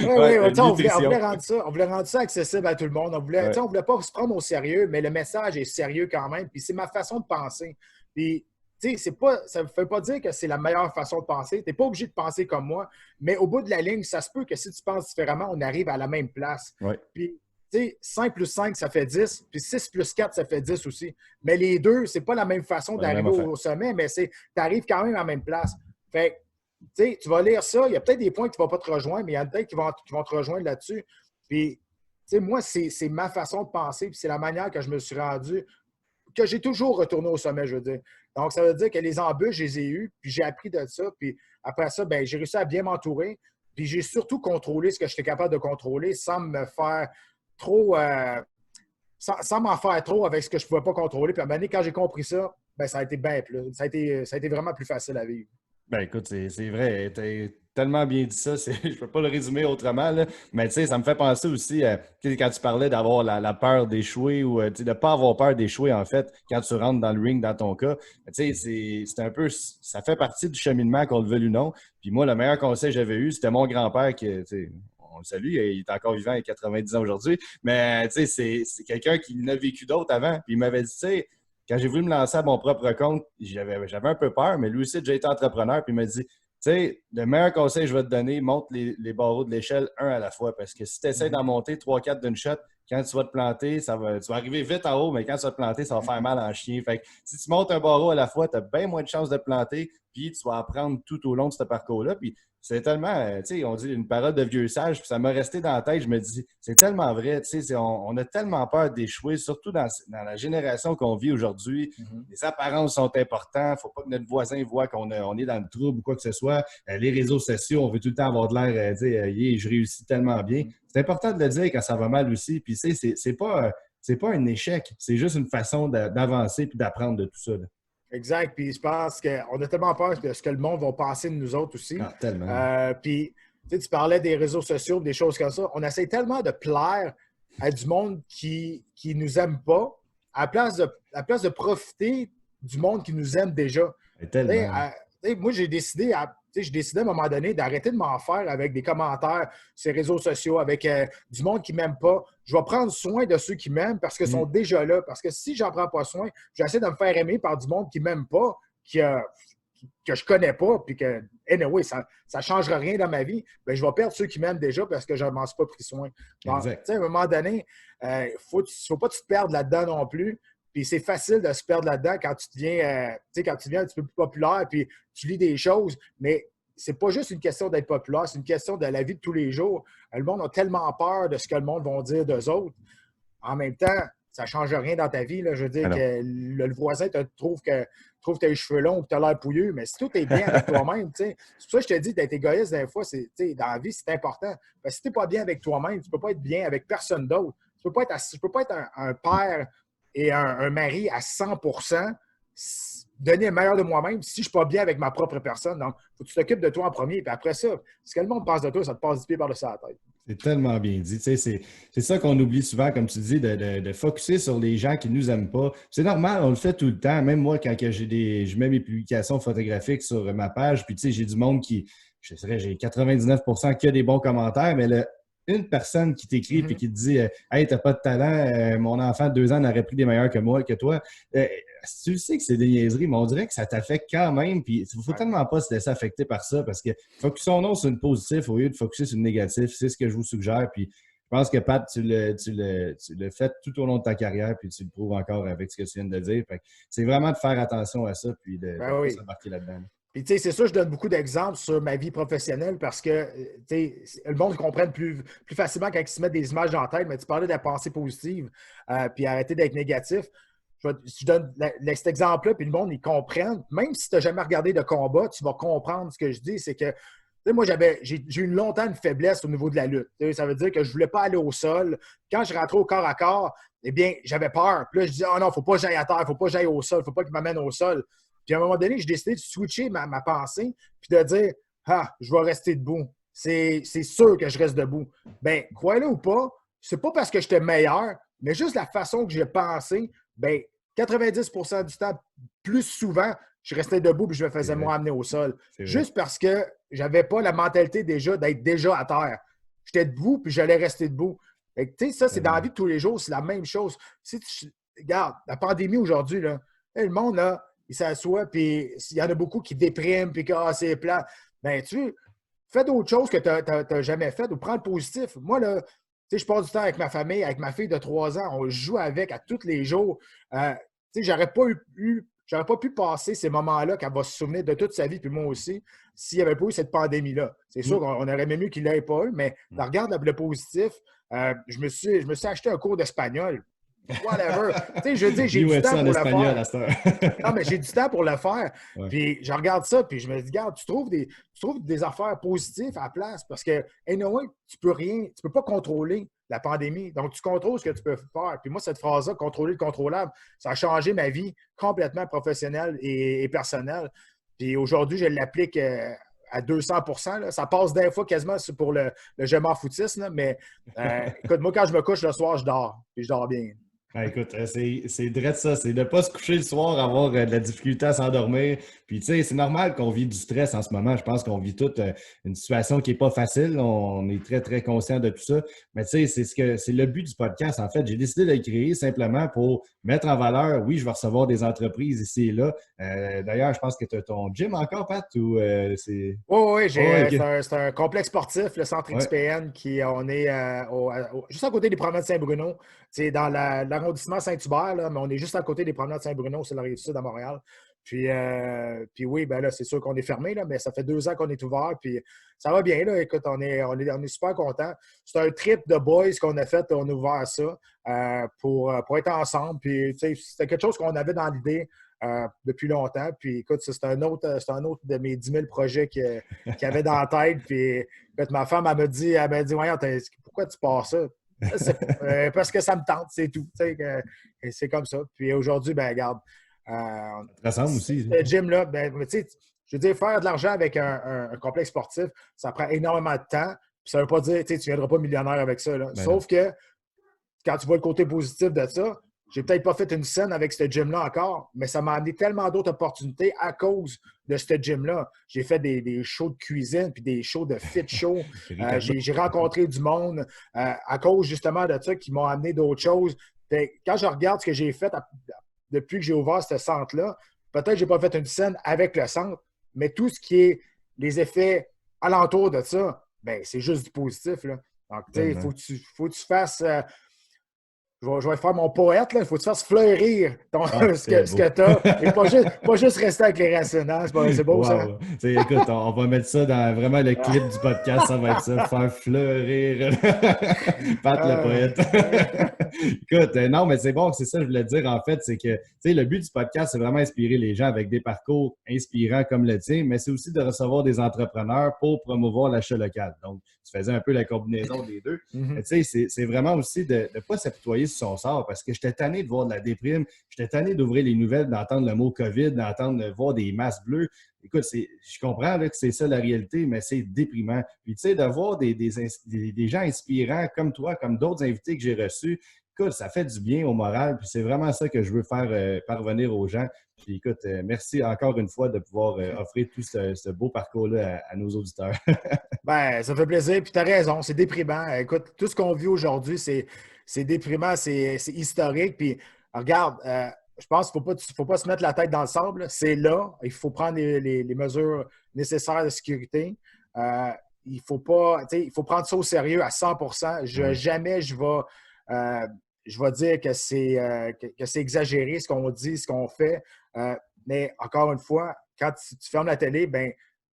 On voulait rendre ça accessible à tout le monde. On voulait pas se prendre au sérieux, mais le message est sérieux quand même. Puis c'est ma façon de penser. Puis ça ne veut pas dire que c'est la meilleure façon de penser. Tu n'es pas obligé de penser comme moi, mais au bout de la ligne, ça se peut que si tu penses différemment, on arrive à la même place. Ouais. Puis, 5 plus 5, ça fait 10. Puis 6 plus 4, ça fait 10 aussi. Mais les deux, c'est pas la même façon d'arriver au sommet, mais tu arrives quand même à la même place. Fait que, tu vas lire ça, il y a peut-être des points qui ne vont pas te rejoindre, mais il y en a peut-être qui vont te rejoindre là-dessus. Puis, moi, c'est ma façon de penser, puis c'est la manière que je me suis rendu, que j'ai toujours retourné au sommet, je veux dire. Donc, ça veut dire que les embûches, je les ai eues, puis j'ai appris de ça. Puis après ça, ben, j'ai réussi à bien m'entourer. Puis j'ai surtout contrôlé ce que j'étais capable de contrôler sans me faire trop, sans m'en faire trop avec ce que je ne pouvais pas contrôler. Puis à un moment donné, quand j'ai compris ça, ben, ça a été bien plus. Ça a été vraiment plus facile à vivre. Ben écoute, c'est vrai, t'as tellement bien dit ça, je ne peux pas le résumer autrement, là, mais tu sais, ça me fait penser aussi, quand tu parlais d'avoir la peur d'échouer ou de ne pas avoir peur d'échouer, en fait, quand tu rentres dans le ring, dans ton cas, tu sais, c'est un peu, ça fait partie du cheminement, qu'on le veuille ou non. Puis moi, le meilleur conseil que j'avais eu, c'était mon grand-père qui, tu sais, on le salue, il est encore vivant, il a 90 ans aujourd'hui, mais tu sais, c'est quelqu'un qui n'a vécu d'autres avant, puis il m'avait dit, tu sais, quand j'ai voulu me lancer à mon propre compte, j'avais un peu peur, mais lui aussi, j'ai été entrepreneur, puis il m'a dit, tu sais, le meilleur conseil que je vais te donner, monte les barreaux de l'échelle un à la fois, parce que si tu essaies d'en monter 3-4 d'une shot, quand tu vas te planter, tu vas arriver vite en haut, mais quand tu vas te planter, ça va faire mal en chien. Fait que si tu montes un barreau à la fois, tu as bien moins de chances de te planter, puis tu vas apprendre tout au long de ce parcours-là. Puis c'est tellement, tu sais, on dit une parole de vieux sage, puis ça m'a resté dans la tête. Je me dis, c'est tellement vrai, tu sais, on a tellement peur d'échouer, surtout dans la génération qu'on vit aujourd'hui. Les apparences sont importantes. Il ne faut pas que notre voisin voit qu'on est dans le trouble ou quoi que ce soit. Les réseaux sociaux, on veut tout le temps avoir de l'air, tu sais, je réussis tellement bien. C'est important de le dire quand ça va mal aussi. Puis, tu sais, c'est pas un échec. C'est juste une façon d'avancer puis d'apprendre de tout ça. Là. Exact. Puis je pense qu'on a tellement peur de ce que le monde va penser de nous autres aussi. Ah, tellement. Puis tu parlais des réseaux sociaux, des choses comme ça. On essaie tellement de plaire à du monde qui nous aime pas, à la place de profiter du monde qui nous aime déjà. Moi, j'ai décidé à un moment donné d'arrêter de m'en faire avec des commentaires sur les réseaux sociaux, avec du monde qui ne m'aime pas. Je vais prendre soin de ceux qui m'aiment parce qu'ils sont déjà là. Parce que si j'en prends pas soin, j'essaie de me faire aimer par du monde qui ne m'aime pas, que je connais pas, puis que, anyway, ça ne changera rien dans ma vie, bien, je vais perdre ceux qui m'aiment déjà parce que je ne m'en suis pas pris soin. Donc, à un moment donné, il ne faut pas que tu te perdes là-dedans non plus. Puis c'est facile de se perdre là-dedans quand tu deviens un petit peu plus populaire, puis tu lis des choses, mais c'est pas juste une question d'être populaire, c'est une question de la vie de tous les jours. Le monde a tellement peur de ce que le monde va dire d'eux autres. En même temps, ça ne change rien dans ta vie. Là. Je veux dire que le voisin trouve que tu as les cheveux longs ou que tu as l'air pouilleux, mais si tout est bien avec toi-même, c'est pour ça que je te dis d'être égoïste des fois, dans la vie, c'est important. Parce que si tu n'es pas bien avec toi-même, tu ne peux pas être bien avec personne d'autre. Tu ne peux pas être un père et un mari à 100%, donner le meilleur de moi-même si je ne suis pas bien avec ma propre personne. Donc, il faut que tu t'occupes de toi en premier. Puis après ça, ce que le monde pense de toi, ça te passe du pied par-dessus la tête. C'est tellement bien dit. Tu sais, c'est ça qu'on oublie souvent, comme tu dis, de focusser sur les gens qui ne nous aiment pas. C'est normal, on le fait tout le temps. Même moi, quand que je mets mes publications photographiques sur ma page, puis tu sais, j'ai du monde qui, je dirais, j'ai 99% qui a des bons commentaires, mais une personne qui t'écrit et qui te dit Hey, t'as pas de talent, mon enfant de 2 ans n'aurait pris des meilleurs que moi, que toi. Tu le sais que c'est des niaiseries, mais on dirait que ça t'affecte quand même. Puis il ne faut tellement pas se laisser affecter par ça parce que focusons-nous sur le positif au lieu de focuser sur le négatif. C'est ce que je vous suggère. Puis je pense que Pat, tu l'as fait tout au long de ta carrière, puis tu le prouves encore avec ce que tu viens de dire. C'est vraiment de faire attention à ça, puis de pas s'embarquer là-dedans. Puis, tu sais, c'est ça, je donne beaucoup d'exemples sur ma vie professionnelle parce que, tu sais, le monde comprenne plus facilement quand ils se mettent des images dans la tête, mais tu parlais de la pensée positive, puis arrêter d'être négatif. Je donne cet exemple-là, puis le monde, ils comprennent. Même si tu n'as jamais regardé de combat, tu vas comprendre ce que je dis. C'est que, tu sais, moi, j'ai eu longtemps une faiblesse au niveau de la lutte. Ça veut dire que je ne voulais pas aller au sol. Quand je rentrais au corps à corps, eh bien, j'avais peur. Puis là, je disais, oh non, il ne faut pas que j'aille à terre, il ne faut pas que j'aille au sol, il ne faut pas qu'il m'amène au sol. Puis à un moment donné, j'ai décidé de switcher ma pensée puis de dire je vais rester debout. C'est sûr que je reste debout. Bien, croyez-le ou pas, c'est pas parce que j'étais meilleur, mais juste la façon que j'ai pensé, bien, 90% du temps, plus souvent, je restais debout puis je me faisais moi amener au sol. Juste parce que j'avais pas la mentalité déjà d'être déjà à terre. J'étais debout puis j'allais rester debout. Tu sais, ça, c'est dans la vie de tous les jours, c'est la même chose. Regarde, la pandémie aujourd'hui, là, le monde, là, il s'assoit, puis il y en a beaucoup qui dépriment, puis que c'est plat. Bien, tu fais d'autres choses que tu n'as jamais faites ou prends le positif. Moi, là, tu sais, je passe du temps avec ma famille, avec ma fille de 3 ans. On joue avec à tous les jours. Tu sais, j'aurais pas pu passer ces moments-là qu'elle va se souvenir de toute sa vie, puis moi aussi, s'il n'y avait pas eu cette pandémie-là. C'est sûr qu'on aurait même mieux qu'il ne l'ait pas eu, mais regarde le positif. Je me suis acheté un cours d'espagnol. Whatever. Tu sais, je veux dire, j'ai du temps pour le faire. Non, mais j'ai du temps pour le faire. Ouais. Puis je regarde ça, puis je me dis, regarde, tu trouves des affaires positives à la place parce que, anyway, tu peux pas contrôler la pandémie. Donc, tu contrôles ce que tu peux faire. Puis moi, cette phrase-là, contrôler le contrôlable, ça a changé ma vie complètement professionnelle et personnelle. Puis aujourd'hui, je l'applique à 200%. Là. Ça passe d'un fois quasiment pour le je m'en foutiste, là, mais écoute, moi, quand je me couche le soir, je dors. Puis je dors bien. Ah, écoute, c'est direct ça, c'est de ne pas se coucher le soir, avoir de la difficulté à s'endormir. Puis, tu sais, c'est normal qu'on vit du stress en ce moment. Je pense qu'on vit toute une situation qui n'est pas facile. On est très, très conscient de tout ça. Mais, tu sais, c'est le but du podcast, en fait. J'ai décidé de le créer simplement pour mettre en valeur. Oui, je vais recevoir des entreprises ici et là. D'ailleurs, je pense que tu as ton gym encore, Pat, ou c'est... Oui, c'est un complexe sportif, le Centre XPN, on est juste à côté des promenades Saint-Bruno. C'est dans l'arrondissement Saint-Hubert, là, mais on est juste à côté des promenades Saint-Bruno, c'est la Rive-Sud à Montréal. Puis oui, ben là, c'est sûr qu'on est fermé, là, mais ça fait 2 ans qu'on est ouvert. Puis ça va bien, là. Écoute, on est super contents. C'est un trip de boys qu'on a fait, on a ouvert ça pour être ensemble. Puis c'était quelque chose qu'on avait dans l'idée depuis longtemps. Puis écoute, c'est un autre de mes 10 000 projets qu'il y avait dans la tête. Puis écoute, ma femme, elle m'a dit, voyons, pourquoi tu pars ça? Parce que ça me tente, c'est tout. C'est comme ça. Puis aujourd'hui, ben regarde. Ça aussi. Ce gym-là, ben, je veux dire, faire de l'argent avec un complexe sportif, ça prend énormément de temps. Puis ça ne veut pas dire tu ne viendras pas millionnaire avec ça. Là. Sauf que quand tu vois le côté positif de ça, j'ai peut-être pas fait une scène avec ce gym-là encore, mais ça m'a amené tellement d'autres opportunités à cause de ce gym-là. J'ai fait des shows de cuisine puis des shows de fit show. J'ai rencontré du monde à cause justement de ça qui m'ont amené d'autres choses. Quand je regarde ce que j'ai fait depuis que j'ai ouvert ce centre-là, peut-être que je n'ai pas fait une scène avec le centre, mais tout ce qui est les effets alentour de ça, ben c'est juste du positif. Là. Donc, il faut que tu fasses... Je vais faire mon poète, là. Il faut que tu fasses fleurir ce que tu as. Et pas juste rester avec les racines. Hein? C'est beau, ça. Écoute, on va mettre ça dans vraiment le clip du podcast. Ça va être ça, faire fleurir. Pat le poète. Écoute, non, mais c'est bon, c'est ça que je voulais dire, en fait. C'est que le but du podcast, c'est vraiment inspirer les gens avec des parcours inspirants comme le tien, mais c'est aussi de recevoir des entrepreneurs pour promouvoir l'achat local. Donc, tu faisais un peu la combinaison des deux. C'est vraiment aussi de ne pas s'apitoyer sur son sort parce que j'étais tanné de voir de la déprime, j'étais tanné d'ouvrir les nouvelles, d'entendre le mot COVID, d'entendre voir des masques bleus. Écoute, je comprends là, que c'est ça la réalité, mais c'est déprimant. Puis, tu sais, de voir des gens inspirants comme toi, comme d'autres invités que j'ai reçus, écoute, ça fait du bien au moral. Puis, c'est vraiment ça que je veux faire parvenir aux gens. Puis, écoute, merci encore une fois de pouvoir offrir tout ce beau parcours-là à nos auditeurs. Ben, ça fait plaisir. Puis, tu as raison, c'est déprimant. Écoute, tout ce qu'on vit aujourd'hui, c'est déprimant, c'est historique. Puis, regarde, je pense qu'il ne faut pas se mettre la tête dans le sable. C'est là. Il faut prendre les mesures nécessaires de sécurité. Il faut prendre ça au sérieux à 100%. Jamais je vais dire que c'est exagéré ce qu'on dit, ce qu'on fait. Mais encore une fois, quand tu fermes la télé, ben,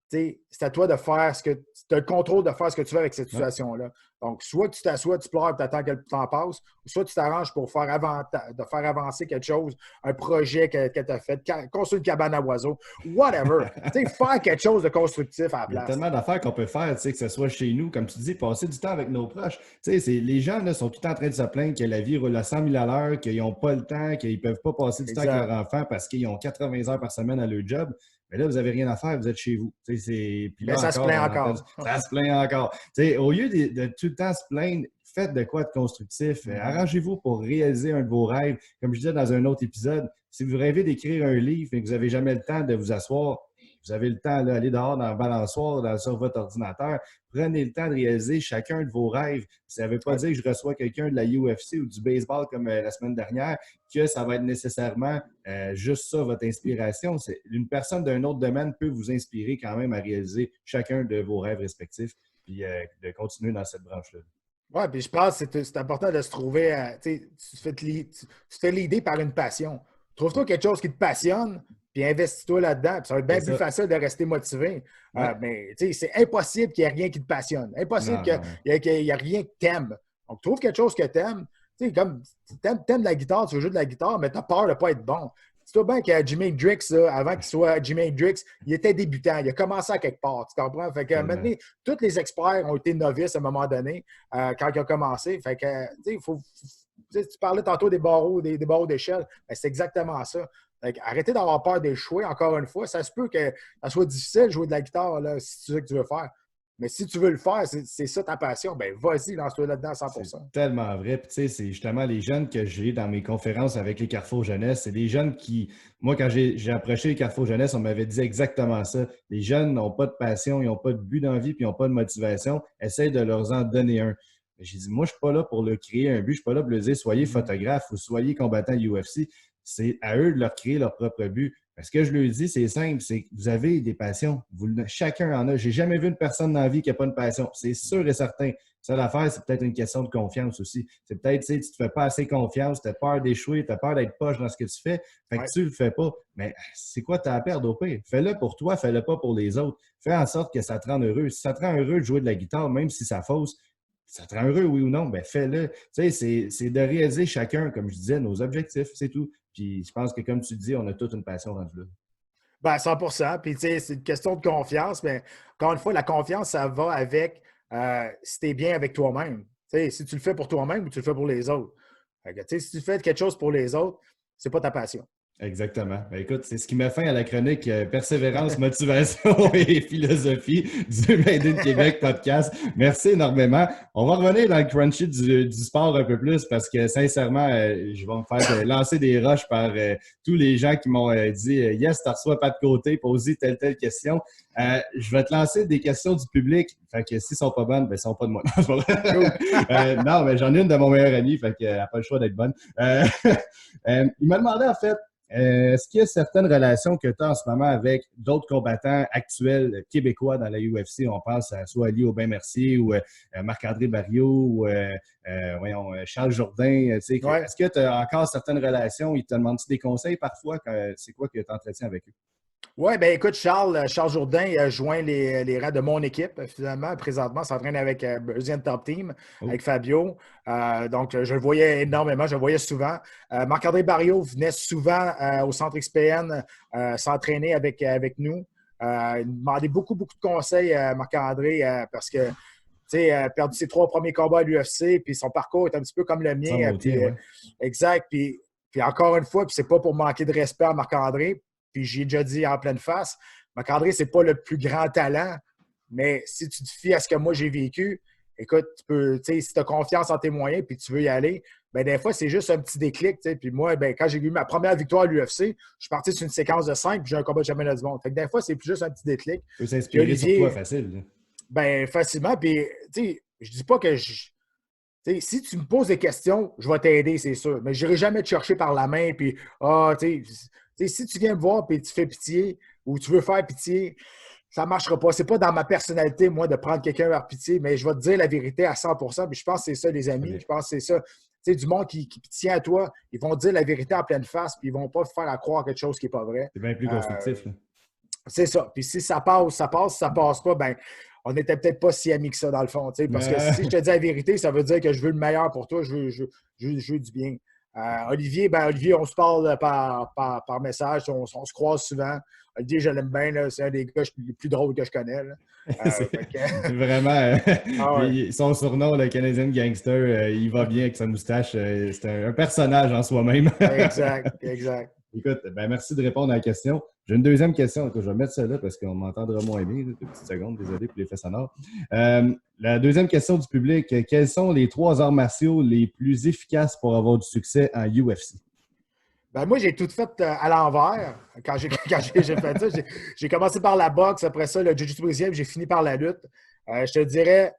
c'est à toi de faire tu as le contrôle de faire ce que tu veux avec cette situation-là. Donc, soit tu t'assois, tu pleures, tu attends que le temps passe, ou soit tu t'arranges pour faire avancer quelque chose, un projet que tu as fait, construire une cabane à oiseaux, whatever. Faire quelque chose de constructif à la place. Il y a tellement d'affaires qu'on peut faire, que ce soit chez nous, comme tu dis, passer du temps avec nos proches. Les gens là, sont tout le temps en train de se plaindre que la vie roule à 100 000 à l'heure, qu'ils n'ont pas le temps, qu'ils ne peuvent pas passer du temps avec leurs enfants parce qu'ils ont 80 heures par semaine à leur job. Mais là, vous n'avez rien à faire, vous êtes chez vous. Puis là, mais ça se plaint encore. Ça se plaint encore. Au lieu de tout le temps se plaindre, faites de quoi de constructif. Arrangez-vous pour réaliser un de vos rêves. Comme je disais dans un autre épisode, si vous rêvez d'écrire un livre et que vous n'avez jamais le temps de vous asseoir, vous avez le temps d'aller dehors dans le balançoire, sur votre ordinateur. Prenez le temps de réaliser chacun de vos rêves. Ça ne veut pas dire que je reçois quelqu'un de la UFC ou du baseball comme la semaine dernière, que ça va être nécessairement juste ça, votre inspiration. Une personne d'un autre domaine peut vous inspirer quand même à réaliser chacun de vos rêves respectifs puis de continuer dans cette branche-là. Oui, puis je pense que c'est important de se trouver, tu te fais l'idée par une passion. Trouve-toi quelque chose qui te passionne, puis investis-toi là-dedans. Puis ça va être bien plus facile de rester motivé. Ouais. Mais c'est impossible qu'il n'y ait rien qui te passionne. Impossible qu'il n'y ait rien que t'aimes. Donc, trouve quelque chose que t'aimes. Tu sais, comme t'aimes la guitare, tu veux jouer de la guitare, mais tu as peur de ne pas être bon. C'est bien que Jimi Hendrix, avant qu'il soit Jimi Hendrix, il était débutant. Il a commencé à quelque part, tu comprends? Fait que maintenant, tous les experts ont été novices à un moment donné quand il a commencé. Fait que, tu parlais tantôt des barreaux d'échelle. Ben, c'est exactement ça. Arrêtez d'avoir peur d'échouer, encore une fois. Ça se peut que ça soit difficile de jouer de la guitare là, si c'est ça que tu veux faire. Mais si tu veux le faire, c'est ça ta passion, ben vas-y, lance-toi là-dedans à 100%. C'est tellement vrai. Puis, tu sais, c'est justement les jeunes que j'ai dans mes conférences avec les Carrefour Jeunesse. C'est des jeunes qui, moi, quand j'ai approché les Carrefour Jeunesse, on m'avait dit exactement ça. Les jeunes n'ont pas de passion, ils n'ont pas de but dans la vie, puis ils n'ont pas de motivation. Essaye de leur en donner un. J'ai dit, moi, je ne suis pas là pour leur créer un but. Je ne suis pas là pour leur dire, soyez photographe ou soyez combattant UFC. C'est à eux de leur créer leur propre but. Ce que je leur dis, c'est simple, c'est que vous avez des passions. Chacun en a. J'ai jamais vu une personne dans la vie qui n'a pas une passion. C'est sûr et certain. Ça, l'affaire, c'est peut-être une question de confiance aussi. C'est peut-être, tu ne te fais pas assez confiance, tu as peur d'échouer, tu as peur d'être poche dans ce que tu fais. Fait que tu le fais pas. Mais c'est quoi tu as à perdre au pire? Fais-le pour toi, fais-le pas pour les autres. Fais en sorte que ça te rende heureux. Si ça te rend heureux de jouer de la guitare, même si ça fausse, ça te rend heureux, oui ou non, ben fais-le. Tu sais, c'est de réaliser chacun, comme je disais, nos objectifs, c'est tout. Puis je pense que, comme tu dis, on a toute une passion rendue là. Ben, 100%. Puis, tu sais, c'est une question de confiance, mais encore une fois, la confiance, ça va avec si tu es bien avec toi-même. Tu sais, si tu le fais pour toi-même ou tu le fais pour les autres. Tu sais, si tu fais quelque chose pour les autres, c'est pas ta passion. Exactement. Ben, écoute, c'est ce qui met fin à la chronique Persévérance, motivation et philosophie du Made in Québec podcast. Merci énormément. On va revenir dans le crunchy du sport un peu plus parce que sincèrement, je vais me faire lancer des rushs par tous les gens qui m'ont dit Yes, tu reçois pas de côté, poser telle question. Je vais te lancer des questions du public. Fait que s'ils sont pas bonnes, ben, ils sont pas de moi. Non, mais j'en ai une de mon meilleur ami, fait qu'elle n'a pas le choix d'être bonne. Il m'a demandé en fait, est-ce qu'il y a certaines relations que tu as en ce moment avec d'autres combattants actuels québécois dans la UFC? On pense à soit Ali Aubin-Mercier ou Marc-André Barriault ou Charles Jourdain. Est-ce que tu as encore certaines relations? Ils te demandent-tu des conseils parfois? C'est quoi que tu entretiens avec eux? Oui, bien écoute, Charles Jourdain a joint les rangs de mon équipe, finalement. Présentement, s'entraîne avec Brazilian Top Team, avec Fabio. Donc, je le voyais énormément, je le voyais souvent. Marc-André Barriault venait souvent au centre XPN s'entraîner avec nous. Il demandait beaucoup de conseils à Marc-André parce que perdu ses 3 premiers combats à l'UFC, puis son parcours est un petit peu comme le Sans mien. moitié, ouais. Exact. Puis encore une fois, puis c'est pas pour manquer de respect à Marc-André, puis j'ai déjà dit en pleine face, Marc-André, c'est pas le plus grand talent, mais si tu te fies à ce que moi j'ai vécu, écoute, si tu as confiance en tes moyens puis tu veux y aller, ben des fois, c'est juste un petit déclic. Puis moi, ben, quand j'ai eu ma première victoire à l'UFC, je suis parti sur une séquence de 5 puis j'ai un combat de championnat du monde. Fait que des fois, c'est juste un petit déclic. Peut Puis s'inspirer sur toi Olivier, facile. Là. ben facilement. Puis, je dis pas que si tu me poses des questions, je vais t'aider, c'est sûr. Mais je n'irai jamais te chercher par la main. Puis, si tu viens me voir et tu fais pitié ou tu veux faire pitié, ça ne marchera pas. Ce n'est pas dans ma personnalité, moi, de prendre quelqu'un par pitié, mais je vais te dire la vérité à 100%. Puis je pense que c'est ça, les amis. Je pense que c'est ça. Tu sais, du monde qui tient à toi, ils vont te dire la vérité en pleine face, puis ils ne vont pas te faire croire quelque chose qui n'est pas vrai. C'est bien plus constructif. C'est ça. Puis si ça passe, ça passe. Si ça passe pas, ben on n'était peut-être pas si amis que ça, dans le fond. Parce que si je te dis la vérité, ça veut dire que je veux le meilleur pour toi, je veux du bien. Olivier, on se parle par message, on se croise souvent. Olivier, je l'aime bien, là, c'est un des gars les plus drôles que je connais. Vraiment, ouais. son surnom, le Canadian Gangster, il va bien avec sa moustache. C'est un personnage en soi-même. Exact. Écoute, merci de répondre à la question. J'ai une deuxième question. Je vais mettre ça là parce qu'on m'entendra moins bien. Deux petites secondes, désolé pour l'effet sonore. La deuxième question du public, quels sont les 3 arts martiaux les plus efficaces pour avoir du succès en UFC? Ben moi, j'ai tout fait à l'envers. Quand j'ai fait ça, j'ai commencé par la boxe, après ça, le jiu-jitsu brésilien, j'ai fini par la lutte. Je te dirais,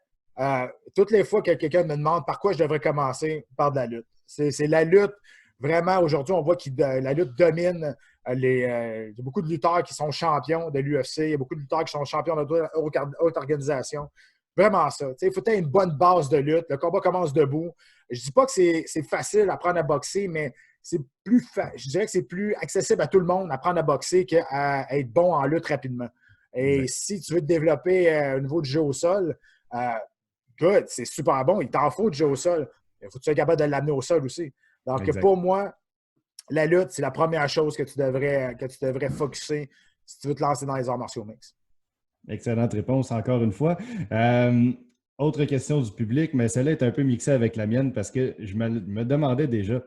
toutes les fois que quelqu'un me demande par quoi je devrais commencer, par de la lutte. C'est la lutte. Vraiment, aujourd'hui, on voit que la lutte domine. Il y a beaucoup de lutteurs qui sont champions de l'UFC. Il y a beaucoup de lutteurs qui sont champions d'autres organisations. Vraiment ça. Il faut avoir une bonne base de lutte. Le combat commence debout. Je ne dis pas que c'est facile à apprendre à boxer, mais je dirais que c'est plus accessible à tout le monde apprendre à boxer qu'à être bon en lutte rapidement. Et si tu veux te développer au niveau du jeu au sol, good, c'est super bon. Il t'en faut du jeu au sol. Il faut que tu sois capable de l'amener au sol aussi. Donc, pour moi, la lutte, c'est la première chose que tu devrais focusser si tu veux te lancer dans les arts martiaux mixtes. Excellente réponse, encore une fois. Autre question du public, mais celle-là est un peu mixée avec la mienne parce que je me demandais déjà.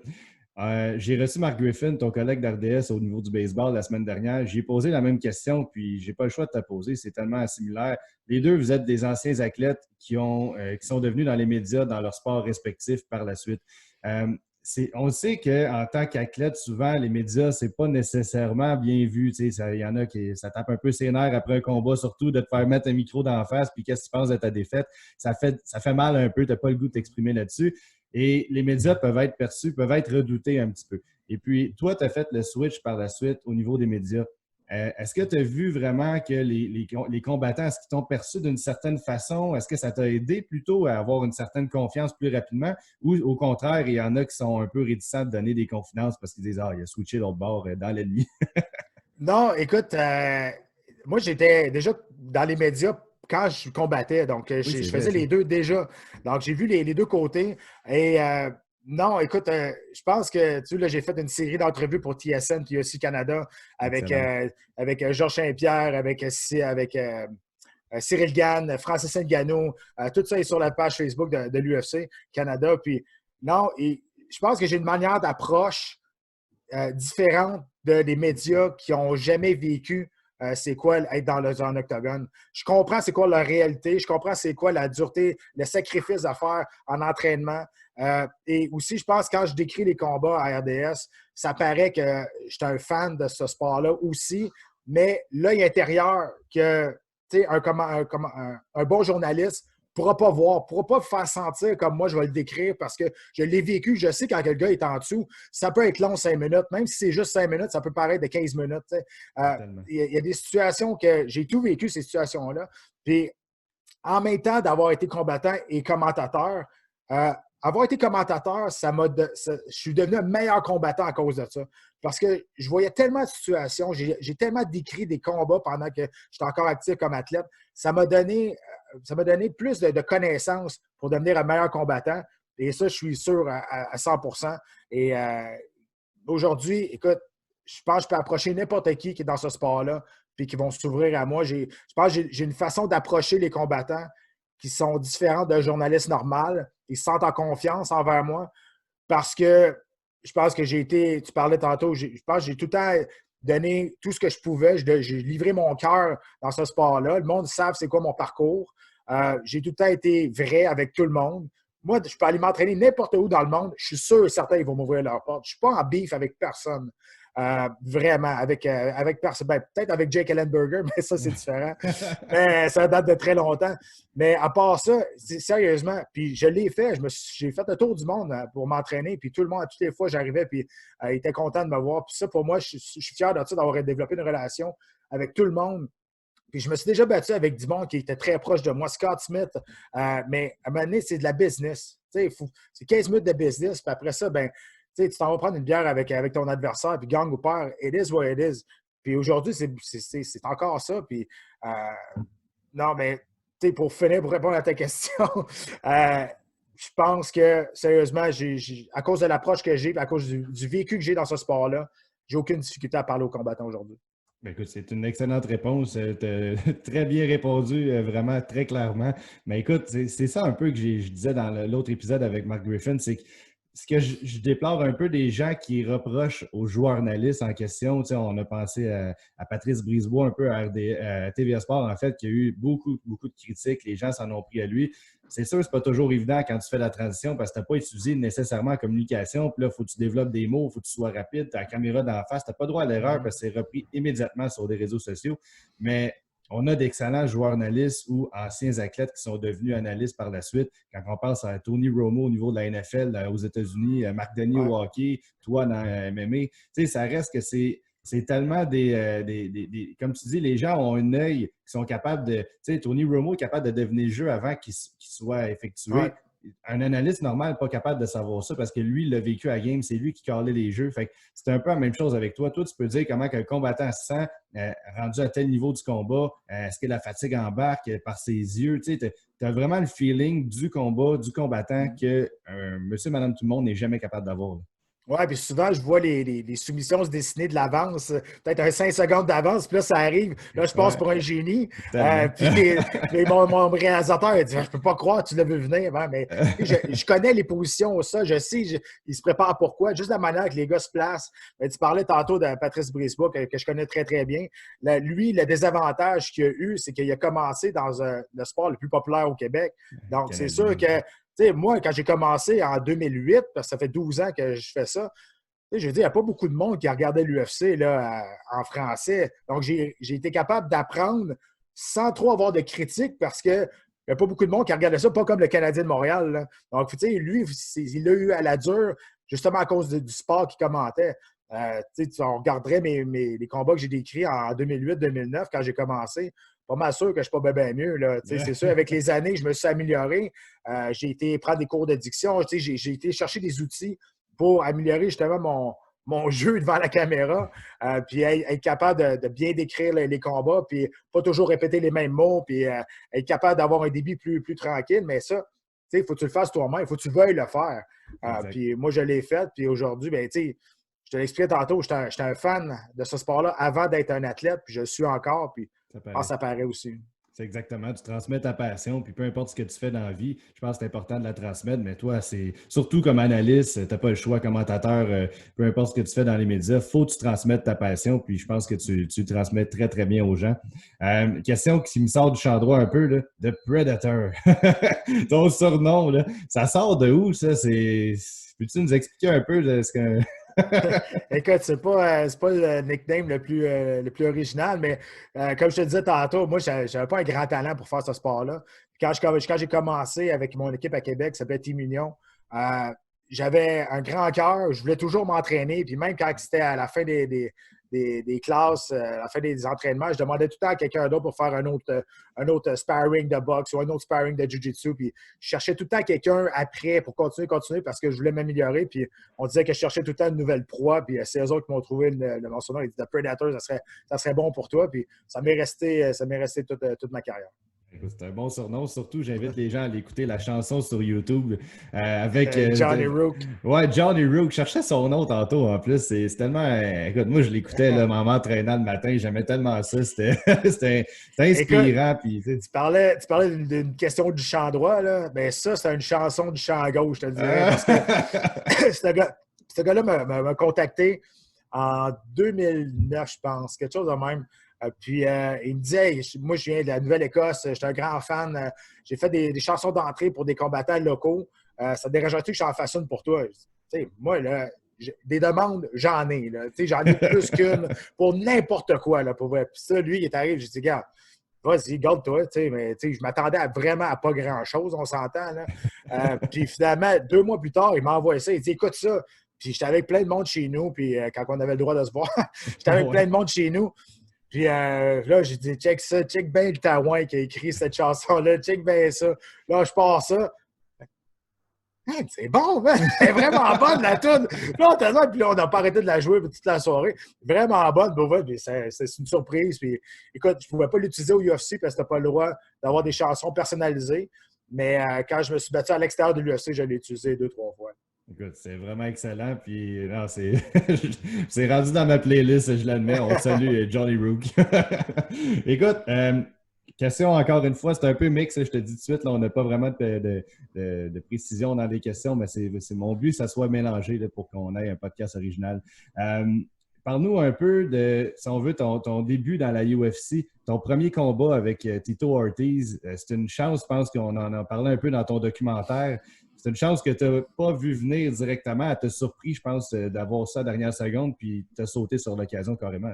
J'ai reçu Mark Griffin, ton collègue d'RDS au niveau du baseball la semaine dernière. J'ai posé la même question, puis je n'ai pas le choix de te la poser. C'est tellement similaire. Les deux, vous êtes des anciens athlètes qui sont devenus dans les médias, dans leur sport respectif par la suite. On sait qu'en tant qu'athlète, souvent, les médias, c'est pas nécessairement bien vu. Il y en a qui ça tape un peu ses nerfs après un combat, surtout de te faire mettre un micro d'en face, puis qu'est-ce que tu penses de ta défaite? Ça fait mal un peu, tu n'as pas le goût de t'exprimer là-dessus. Et les médias peuvent être perçus, peuvent être redoutés un petit peu. Et puis, toi, tu as fait le switch par la suite au niveau des médias. Est-ce que tu as vu vraiment que les combattants, est-ce qu'ils t'ont perçu d'une certaine façon? Est-ce que ça t'a aidé plutôt à avoir une certaine confiance plus rapidement? Ou au contraire, il y en a qui sont un peu réticents de donner des confidences parce qu'ils disent « Ah, il a switché l'autre bord dans l'ennemi. » Non, écoute, moi, j'étais déjà dans les médias quand je combattais. Donc, je faisais les deux déjà. Donc, j'ai vu les deux côtés. Et non, écoute, je pense que là, j'ai fait une série d'entrevues pour TSN puis aussi Canada avec Georges Saint-Pierre, avec Cyril Gann, Francis Ngannou. Tout ça est sur la page Facebook de l'UFC Canada. Puis non, et je pense que j'ai une manière d'approche différente des médias qui n'ont jamais vécu c'est quoi être dans un octogone. Je comprends c'est quoi la réalité, je comprends c'est quoi la dureté, le sacrifice à faire en entraînement. Et aussi, je pense que quand je décris les combats à RDS, ça paraît que j'étais un fan de ce sport-là aussi, mais l'œil intérieur que un bon journaliste ne pourra pas voir, ne pourra pas faire sentir comme moi je vais le décrire parce que je l'ai vécu. Je sais quand le gars est en dessous, ça peut être long 5 minutes. Même si c'est juste 5 minutes, ça peut paraître de 15 minutes. Il y a des situations que j'ai tout vécu, ces situations-là. Puis en même temps d'avoir été combattant et commentateur, avoir été commentateur, je suis devenu un meilleur combattant à cause de ça. Parce que je voyais tellement de situations, j'ai tellement décrit des combats pendant que j'étais encore actif comme athlète. Ça m'a donné plus de connaissances pour devenir un meilleur combattant. Et ça, je suis sûr à 100%. Et aujourd'hui, écoute, je pense que je peux approcher n'importe qui est dans ce sport-là puis qui vont s'ouvrir à moi. Je pense que j'ai une façon d'approcher les combattants qui sont différents d'un journaliste normal. Ils se sentent en confiance envers moi parce que je pense que j'ai été, tu parlais tantôt, je pense que j'ai tout le temps donné tout ce que je pouvais. J'ai livré mon cœur dans ce sport-là. Le monde sait c'est quoi mon parcours. J'ai tout le temps été vrai avec tout le monde. Moi, je peux aller m'entraîner n'importe où dans le monde. Je suis sûr et certain qu'ils vont m'ouvrir leur porte. Je ne suis pas en beef avec personne. Vraiment, avec personne. Ben, peut-être avec Jake Ellenberger, mais ça, c'est différent. Mais ça date de très longtemps. Mais à part ça, sérieusement, puis je l'ai fait. J'ai fait le tour du monde pour m'entraîner. Puis tout le monde, toutes les fois, j'arrivais, puis il était content de me voir. Puis ça, pour moi, je suis fier de ça, d'avoir développé une relation avec tout le monde. Puis je me suis déjà battu avec du monde qui était très proche de moi, Scott Smith. Mais à un moment donné, c'est de la business. C'est 15 minutes de business. Puis après ça, ben, tu t'en vas prendre une bière avec ton adversaire, puis gang ou père, it is what it is. Puis aujourd'hui, c'est encore ça. Puis non, mais pour finir, pour répondre à ta question, je pense que, sérieusement, à cause de l'approche que j'ai, à cause du vécu que j'ai dans ce sport-là, j'ai aucune difficulté à parler aux combattants aujourd'hui. Ben écoute, c'est une excellente réponse. Tu as très bien répondu, vraiment très clairement. Mais écoute, c'est ça un peu que je disais dans l'autre épisode avec Mark Griffin, c'est que ce que je déplore un peu des gens qui reprochent aux joueurs journalistes en question, on a pensé à Patrice Brisebois, un peu à TVA Sport, en fait, qui a eu beaucoup, beaucoup de critiques. Les gens s'en ont pris à lui. C'est sûr, c'est pas toujours évident quand tu fais la transition parce que tu n'as pas étudié nécessairement en communication. Puis là, il faut que tu développes des mots, il faut que tu sois rapide, tu as la caméra d'en face, tu n'as pas droit à l'erreur parce que c'est repris immédiatement sur des réseaux sociaux. Mais on a d'excellents joueurs analystes ou anciens athlètes qui sont devenus analystes par la suite. Quand on pense à Tony Romo au niveau de la NFL aux États-Unis, Marc Denis au hockey, toi dans MMA, ça reste que c'est tellement comme tu dis, les gens ont un œil qui sont capables de. Tu sais, Tony Romo est capable de devenir le jeu avant qu'il soit effectué. Ouais. Un analyste normal n'est pas capable de savoir ça parce que lui, il l'a vécu à game, c'est lui qui calait les jeux. Fait que c'est un peu la même chose avec toi. Toi, tu peux dire comment un combattant se sent rendu à tel niveau du combat. Est-ce que la fatigue embarque par ses yeux? Tu as vraiment le feeling du combat, du combattant que monsieur, madame, tout le monde n'est jamais capable d'avoir. Oui, puis souvent, je vois les soumissions se dessiner de l'avance, peut-être un 5 secondes d'avance, puis là, ça arrive. Là, je passe pour un génie. Puis mon réalisateur, il dit « Je peux pas croire, tu l'as vu venir. Hein? » Mais je connais les positions, ça, je sais, il se prépare pourquoi. Juste la manière que les gars se placent. Mais tu parlais tantôt de Patrice Brisebois, que je connais très, très bien. Lui, le désavantage qu'il a eu, c'est qu'il a commencé dans le sport le plus populaire au Québec. Donc, c'est sûr que tu sais, moi, quand j'ai commencé en 2008, parce que ça fait 12 ans que je fais ça, je veux dire, il n'y a pas beaucoup de monde qui regardait l'UFC en français. Donc, j'ai été capable d'apprendre sans trop avoir de critiques parce qu'il n'y a pas beaucoup de monde qui regardait ça, pas comme le Canadien de Montréal. Là. Donc, tu sais, lui, il l'a eu à la dure justement à cause du sport qu'il commentait. On regarderait les combats que j'ai décrits en 2008-2009 quand j'ai commencé. Pas mal sûr que je ne suis pas bien mieux. C'est sûr, avec les années, je me suis amélioré. J'ai été prendre des cours d'addiction. J'ai été chercher des outils pour améliorer justement mon jeu devant la caméra. Puis être capable de bien décrire les combats, puis pas toujours répéter les mêmes mots, puis être capable d'avoir un débit plus tranquille. Mais ça, il faut que tu le fasses toi-même. Il faut que tu veuilles le faire. Puis moi, je l'ai fait. Puis aujourd'hui, ben, je te l'expliquais tantôt, j'étais un fan de ce sport-là avant d'être un athlète, puis je le suis encore. Puis ça paraît aussi. C'est exactement, tu transmets ta passion, puis peu importe ce que tu fais dans la vie, je pense que c'est important de la transmettre, mais toi, c'est surtout comme analyste, tu n'as pas le choix, commentateur, peu importe ce que tu fais dans les médias, il faut que tu transmettes ta passion, puis je pense que tu transmets très, très bien aux gens. Question qui me sort du champ droit un peu, là, The Predator. Ton surnom, là, ça sort de où, ça? Peux-tu nous expliquer un peu de ce que... Écoute, c'est pas le nickname le plus original, mais comme je te disais tantôt, moi, je n'avais pas un grand talent pour faire ce sport-là. Quand j'ai commencé avec mon équipe à Québec, qui s'appelait Team Union, j'avais un grand cœur, je voulais toujours m'entraîner, puis même quand c'était à la fin des classes, à la fin des entraînements, je demandais tout le temps à quelqu'un d'autre pour faire un autre sparring de boxe ou un autre sparring de jiu-jitsu, puis je cherchais tout le temps quelqu'un après pour continuer parce que je voulais m'améliorer, puis on disait que je cherchais tout le temps une nouvelle proie, puis c'est eux autres qui m'ont trouvé le mentionnement, ils disaient « The Predator, ça serait bon pour toi », puis ça m'est resté toute ma carrière. C'est un bon surnom. Surtout, j'invite les gens à l'écouter la chanson sur YouTube avec Johnny Rook. Ouais, Johnny Rook. Je cherchais son nom tantôt en plus. C'est tellement. Écoute, moi, je l'écoutais là, en m'entraînant le matin. J'aimais tellement ça. C'était inspirant. Écoute, Puis, tu parlais d'une question du champ droit, là. Ben ça, c'est une chanson du champ gauche, je te dirais. Parce que ce gars-là m'a contacté en 2009, je pense, quelque chose de même. Puis il me disait, moi je viens de la Nouvelle-Écosse, j'étais un grand fan, j'ai fait des chansons d'entrée pour des combattants locaux. Ça te dérangerait-tu que j'en fasse une pour toi? Moi, là, des demandes, j'en ai. J'en ai plus qu'une pour n'importe quoi. Là, pour vrai. Puis ça, lui, il est arrivé, j'ai dit, regarde, vas-y, garde-toi. Mais je m'attendais vraiment à pas grand-chose, on s'entend. Puis finalement, 2 mois plus tard, il m'a envoyé ça. Il dit, écoute ça. Puis j'étais avec plein de monde chez nous. Puis quand on avait le droit de se voir, j'étais avec plein de monde chez nous. Puis là, j'ai dit, check ça, check bien le Taouin qui a écrit cette chanson-là, check bien ça. Là, je pars ça. Hey, c'est bon, man! C'est vraiment bonne, la toune! Puis là, on n'a pas arrêté de la jouer toute la soirée. Vraiment bonne, puis c'est une surprise. Puis, écoute, je ne pouvais pas l'utiliser au UFC parce que tu n'as pas le droit d'avoir des chansons personnalisées. Mais quand je me suis battu à l'extérieur de l'UFC, je l'ai utilisé 2-3 fois. Écoute, c'est vraiment excellent. Puis, non, c'est rendu dans ma playlist, je l'admets. On te salue, Johnny Rook. Écoute, question encore une fois, c'est un peu mix, je te dis tout de suite, là, on n'a pas vraiment de précision dans les questions, mais c'est mon but que ça soit mélangé là, pour qu'on ait un podcast original. Parle-nous un peu de, si on veut, ton début dans la UFC, ton premier combat avec Tito Ortiz. C'est une chance, je pense qu'on en a parlé un peu dans ton documentaire. C'est une chance que tu n'as pas vu venir directement. Elle t'a surpris, je pense, d'avoir ça à la dernière seconde, puis tu as sauté sur l'occasion carrément.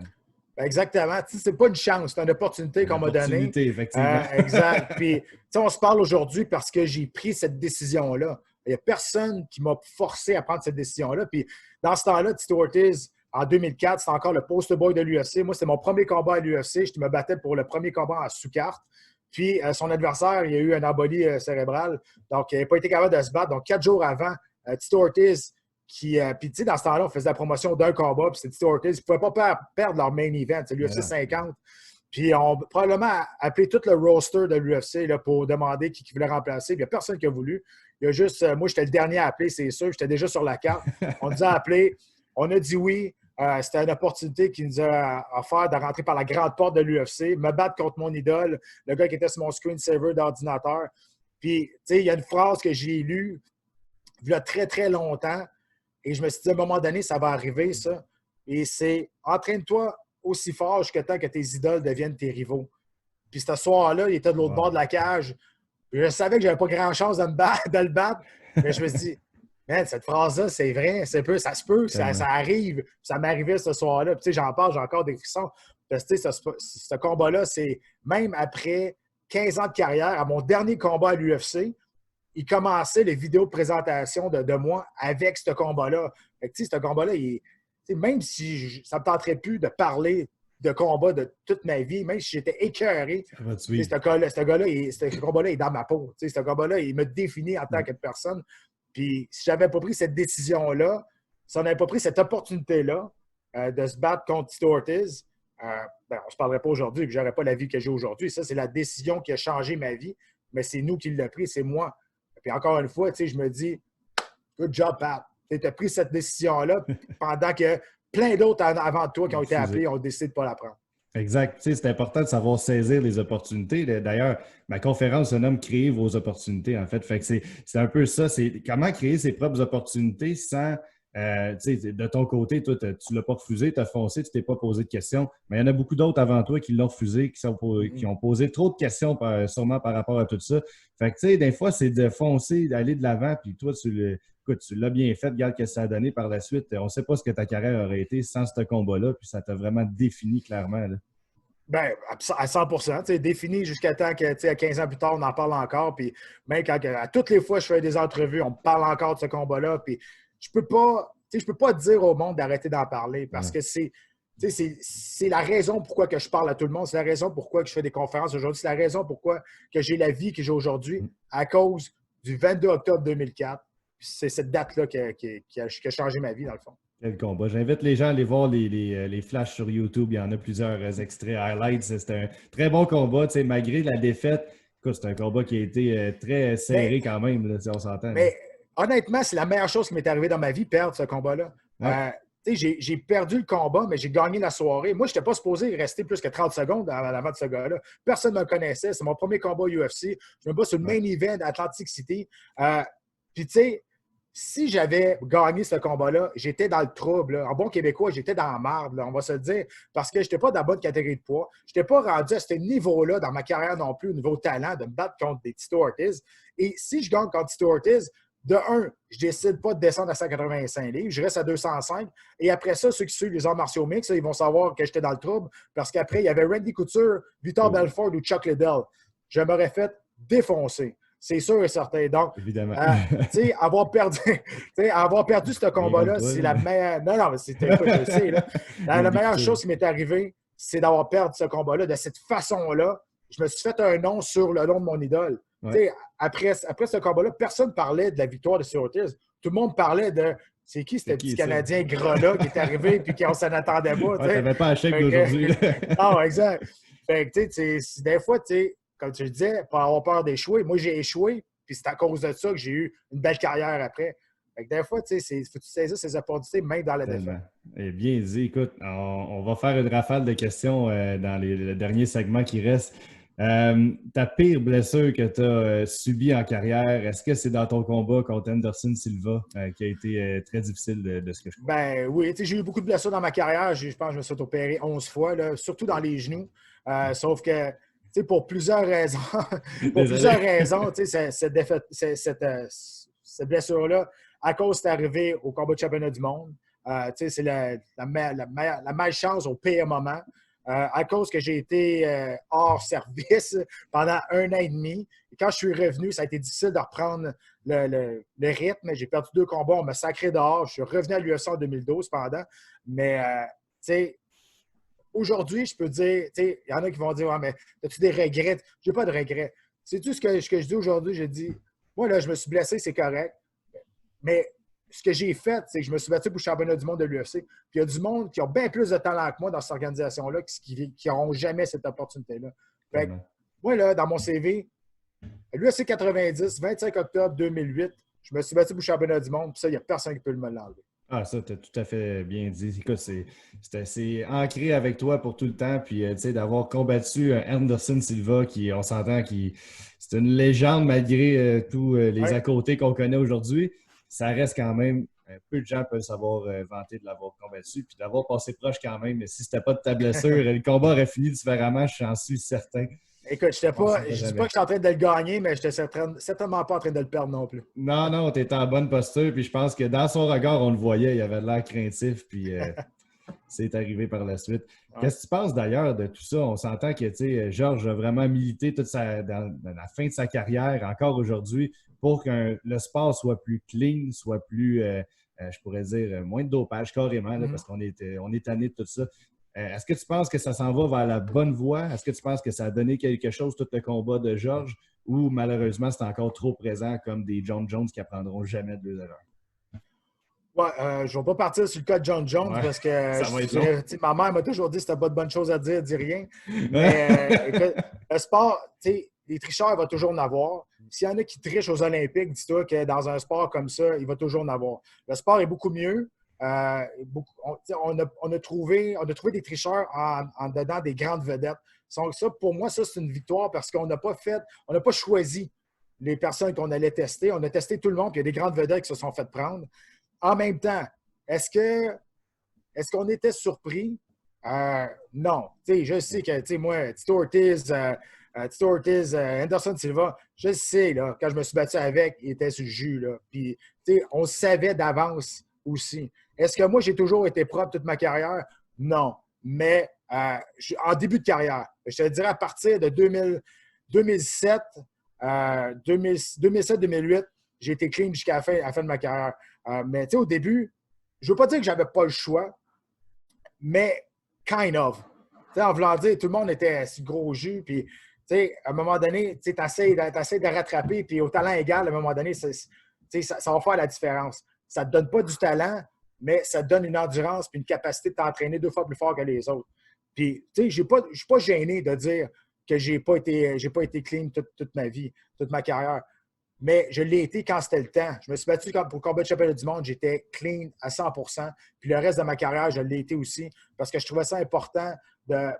Exactement. C'est pas une chance, c'est une opportunité qu'on m'a donnée. Une opportunité, effectivement. Exact. Puis, on se parle aujourd'hui parce que j'ai pris cette décision-là. Il n'y a personne qui m'a forcé à prendre cette décision-là. Puis, dans ce temps-là, Tito Ortiz, en 2004, c'était encore le poster boy de l'UFC. Moi, c'était mon premier combat à l'UFC. Je me battais pour le premier combat en sous-carte. Puis, son adversaire, il a eu une embolie cérébrale. Donc, il n'a pas été capable de se battre. Donc, 4 jours avant, Tito Ortiz, puis, tu sais, dans ce temps-là, on faisait la promotion d'un combat, puis c'était Tito Ortiz. Ils ne pouvaient pas perdre leur main event, c'est l'UFC 50. Puis, on a probablement appelé tout le roster de l'UFC pour demander qui voulait remplacer. Puis, il n'y a personne qui a voulu. Il y a juste, moi, j'étais le dernier à appeler, c'est sûr. J'étais déjà sur la carte. On nous a appelés. On a dit oui. C'était une opportunité qui nous a offert de rentrer par la grande porte de l'UFC, me battre contre mon idole, le gars qui était sur mon screensaver d'ordinateur. Puis, tu sais, il y a une phrase que j'ai lue il y a très, très longtemps. Et je me suis dit, à un moment donné, ça va arriver, ça. Et c'est entraîne-toi aussi fort jusqu'à temps que tes idoles deviennent tes rivaux. Puis ce soir-là, il était de l'autre bord de la cage. Puis je savais que j'avais pas grand-chance de le battre. Mais je me suis dit, man, cette phrase-là, c'est vrai, ça se peut, ça arrive. Ça m'est arrivé ce soir-là. Puis tu sais, j'en parle, j'ai encore des frissons. Parce que ce combat-là, c'est même après 15 ans de carrière, à mon dernier combat à l'UFC, il commençait les vidéos de présentation de moi avec ce combat-là. Fait que, ce combat-là, même si ça ne me tenterait plus de parler de combat de toute ma vie, même si j'étais écœuré, ce combat-là est dans ma peau. Ce combat-là, il me définit en tant que personne. Puis si je n'avais pas pris cette décision-là, si on n'avait pas pris cette opportunité-là de se battre contre Tito Ortiz, on ne se parlerait pas aujourd'hui et je n'aurais pas la vie que j'ai aujourd'hui. Ça, c'est la décision qui a changé ma vie, mais c'est nous qui l'avons pris, c'est moi. Puis encore une fois, je me dis, good job, Pat. Tu as pris cette décision-là pendant que plein d'autres avant toi qui ont été appelés ont décidé de ne pas la prendre. Exact. C'est important de savoir saisir les opportunités. D'ailleurs, ma conférence se nomme Créer vos opportunités, en fait. Fait que c'est un peu ça. C'est comment créer ses propres opportunités sans. De ton côté, toi, tu ne l'as pas refusé, tu as foncé, tu t'es pas posé de questions. Mais il y en a beaucoup d'autres avant toi qui l'ont refusé, qui ont posé trop de questions sûrement par rapport à tout ça. Fait que, tu sais, des fois, c'est de foncer, d'aller de l'avant, puis toi, tu l'as bien fait, regarde ce que ça a donné par la suite. On ne sait pas ce que ta carrière aurait été sans ce combat-là, puis ça t'a vraiment défini clairement. Là. Bien, à 100%. Défini jusqu'à temps que, à 15 ans plus tard, on en parle encore. Puis même quand, à toutes les fois que je fais des entrevues, on me parle encore de ce combat-là. Puis je peux pas dire au monde d'arrêter d'en parler parce que c'est la raison pourquoi que je parle à tout le monde. C'est la raison pourquoi que je fais des conférences aujourd'hui. C'est la raison pourquoi que j'ai la vie que j'ai aujourd'hui à cause du 22 octobre 2004. C'est cette date-là qui a changé ma vie, dans le fond. Quel combat. J'invite les gens à aller voir les flashs sur YouTube. Il y en a plusieurs extraits, highlights. C'était un très bon combat. Malgré la défaite, Écoute, c'est un combat qui a été très serré quand même, là, si on s'entend. Mais honnêtement, c'est la meilleure chose qui m'est arrivée dans ma vie, perdre ce combat-là. Ouais. J'ai perdu le combat, mais j'ai gagné la soirée. Moi, je n'étais pas supposé rester plus que 30 secondes à l'avant de ce gars-là. Personne ne me connaissait. C'est mon premier combat UFC. Je me bats sur le main event d'Atlantic City. Puis, tu sais, si j'avais gagné ce combat-là, j'étais dans le trouble. Là. En bon québécois, j'étais dans la marde, là, on va se le dire, parce que je n'étais pas dans la bonne catégorie de poids. Je n'étais pas rendu à ce niveau-là dans ma carrière non plus, au niveau talent, de me battre contre des Tito Ortiz. Et si je gagne contre Tito Ortiz, de un, je décide pas de descendre à 185 livres, je reste à 205. Et après ça, ceux qui suivent les arts martiaux mixtes, ils vont savoir que j'étais dans le trouble parce qu'après, il y avait Randy Couture, Vitor Belfort ou Chuck Liddell. Je m'aurais fait défoncer. C'est sûr et certain. Donc, évidemment. avoir perdu ce combat-là, c'est la meilleure. Non, mais c'était écoute, je sais. Là. La meilleure chose qui m'est arrivée, c'est d'avoir perdu ce combat-là de cette façon-là. Je me suis fait un nom sur le nom de mon idole. Ouais. Après ce combat-là, personne ne parlait de la victoire de Ortiz. Tout le monde parlait de c'est qui ce petit Canadien gras-là qui est arrivé et qu'on s'en attendait pas. Tu n'avais pas un chèque d'aujourd'hui. Non, exact. Fait que, des fois, comme tu le disais, pour avoir peur d'échouer, moi, j'ai échoué, puis c'est à cause de ça que j'ai eu une belle carrière après. Fait que des fois, il faut que tu saisisses ces opportunités, même dans la défaite. Eh bien dit. Écoute, on va faire une rafale de questions dans le dernier segment qui reste. Ta pire blessure que tu as subie en carrière, est-ce que c'est dans ton combat contre Anderson Silva qui a été très difficile de ce que je crois? Ben oui, j'ai eu beaucoup de blessures dans ma carrière. Je pense que je me suis opéré 11 fois, là, surtout dans les genoux. Sauf que pour plusieurs raisons, cette blessure-là, à cause c'est arrivé au combat de championnat du monde. C'est la malchance au pire moment. À cause que j'ai été hors service pendant 1 an et demi. Et quand je suis revenu, ça a été difficile de reprendre le rythme. J'ai perdu 2 combats, on m'a sacré dehors. Je suis revenu à l'UFC en 2012 pendant. Mais, aujourd'hui, je peux dire, il y en a qui vont dire, ouais, mais as-tu des regrets? J'ai pas de regrets. C'est tout ce que je dis aujourd'hui. Je dis, moi, là, je me suis blessé, c'est correct. Mais ce que j'ai fait, c'est que je me suis battu pour le championnat du monde de l'UFC. Puis il y a du monde qui a bien plus de talent que moi dans cette organisation-là qui n'auront jamais cette opportunité-là. Fait que, moi, là, dans mon CV, l'UFC 90, 25 octobre 2008, je me suis battu pour le championnat du monde. Puis ça, il n'y a personne qui peut me l'enlever. Ah, ça, tu as tout à fait bien dit. Écoute, c'est ancré avec toi pour tout le temps. Puis, tu sais, d'avoir combattu Anderson Silva, qui, on s'entend, c'est une légende malgré tous les à côté qu'on connaît aujourd'hui. Ça reste quand même, peu de gens peuvent savoir vanter de l'avoir combattu, puis d'avoir passé proche quand même. Mais si c'était pas de ta blessure, le combat aurait fini différemment, j'en suis certain. Écoute, je ne dis pas que je suis en train de le gagner, mais je n'étais certainement pas en train de le perdre non plus. Non, tu étais en bonne posture, puis je pense que dans son regard, on le voyait, il avait l'air craintif, puis c'est arrivé par la suite. Ouais. Qu'est-ce que tu penses d'ailleurs de tout ça? On s'entend que Georges a vraiment milité dans la fin de sa carrière, encore aujourd'hui, pour que le sport soit plus clean, soit plus, je pourrais dire, moins de dopage carrément, là, parce qu'on est tanné de tout ça. Est-ce que tu penses que ça s'en va vers la bonne voie? Est-ce que tu penses que ça a donné quelque chose, tout le combat de Georges, ou malheureusement, c'est encore trop présent comme des John Jones qui apprendront jamais de leurs erreurs? Ouais, je ne vais pas partir sur le cas de John Jones parce que ma mère m'a toujours dit que c'était pas de bonne chose à dire, dis rien. Mais écoute, le sport, les tricheurs, il va toujours en avoir. S'il y en a qui trichent aux Olympiques, dis-toi que dans un sport comme ça, il va toujours en avoir. Le sport est beaucoup mieux. On a trouvé des tricheurs en dedans des grandes vedettes. Donc ça, pour moi, ça, c'est une victoire parce qu'on n'a pas choisi les personnes qu'on allait tester. On a testé tout le monde, puis il y a des grandes vedettes qui se sont fait prendre. En même temps, est-ce qu'on était surpris? Non. Je sais que, moi, Tito Ortiz, Anderson Silva, je sais, là, quand je me suis battu avec, il était sur le jus. Là. Puis, on savait d'avance aussi. Est-ce que moi, j'ai toujours été propre toute ma carrière? Non. Mais en début de carrière, je te dirais à partir de 2007, 2007-2008, j'ai été clean jusqu'à la fin de ma carrière. Mais au début, je ne veux pas dire que je n'avais pas le choix, mais kind of. En voulant dire, tout le monde était si gros jus, puis à un moment donné, tu essaies de rattraper, puis au talent égal, à un moment donné, ça va faire la différence. Ça ne te donne pas du talent, mais ça te donne une endurance puis une capacité de t'entraîner 2 fois plus fort que les autres. Puis, je ne suis pas gêné de dire que j'ai pas été clean toute ma vie, toute ma carrière. Mais je l'ai été quand c'était le temps. Je me suis battu pour combattre le championnat du monde. J'étais clean à 100%. Puis le reste de ma carrière, je l'ai été aussi parce que je trouvais ça important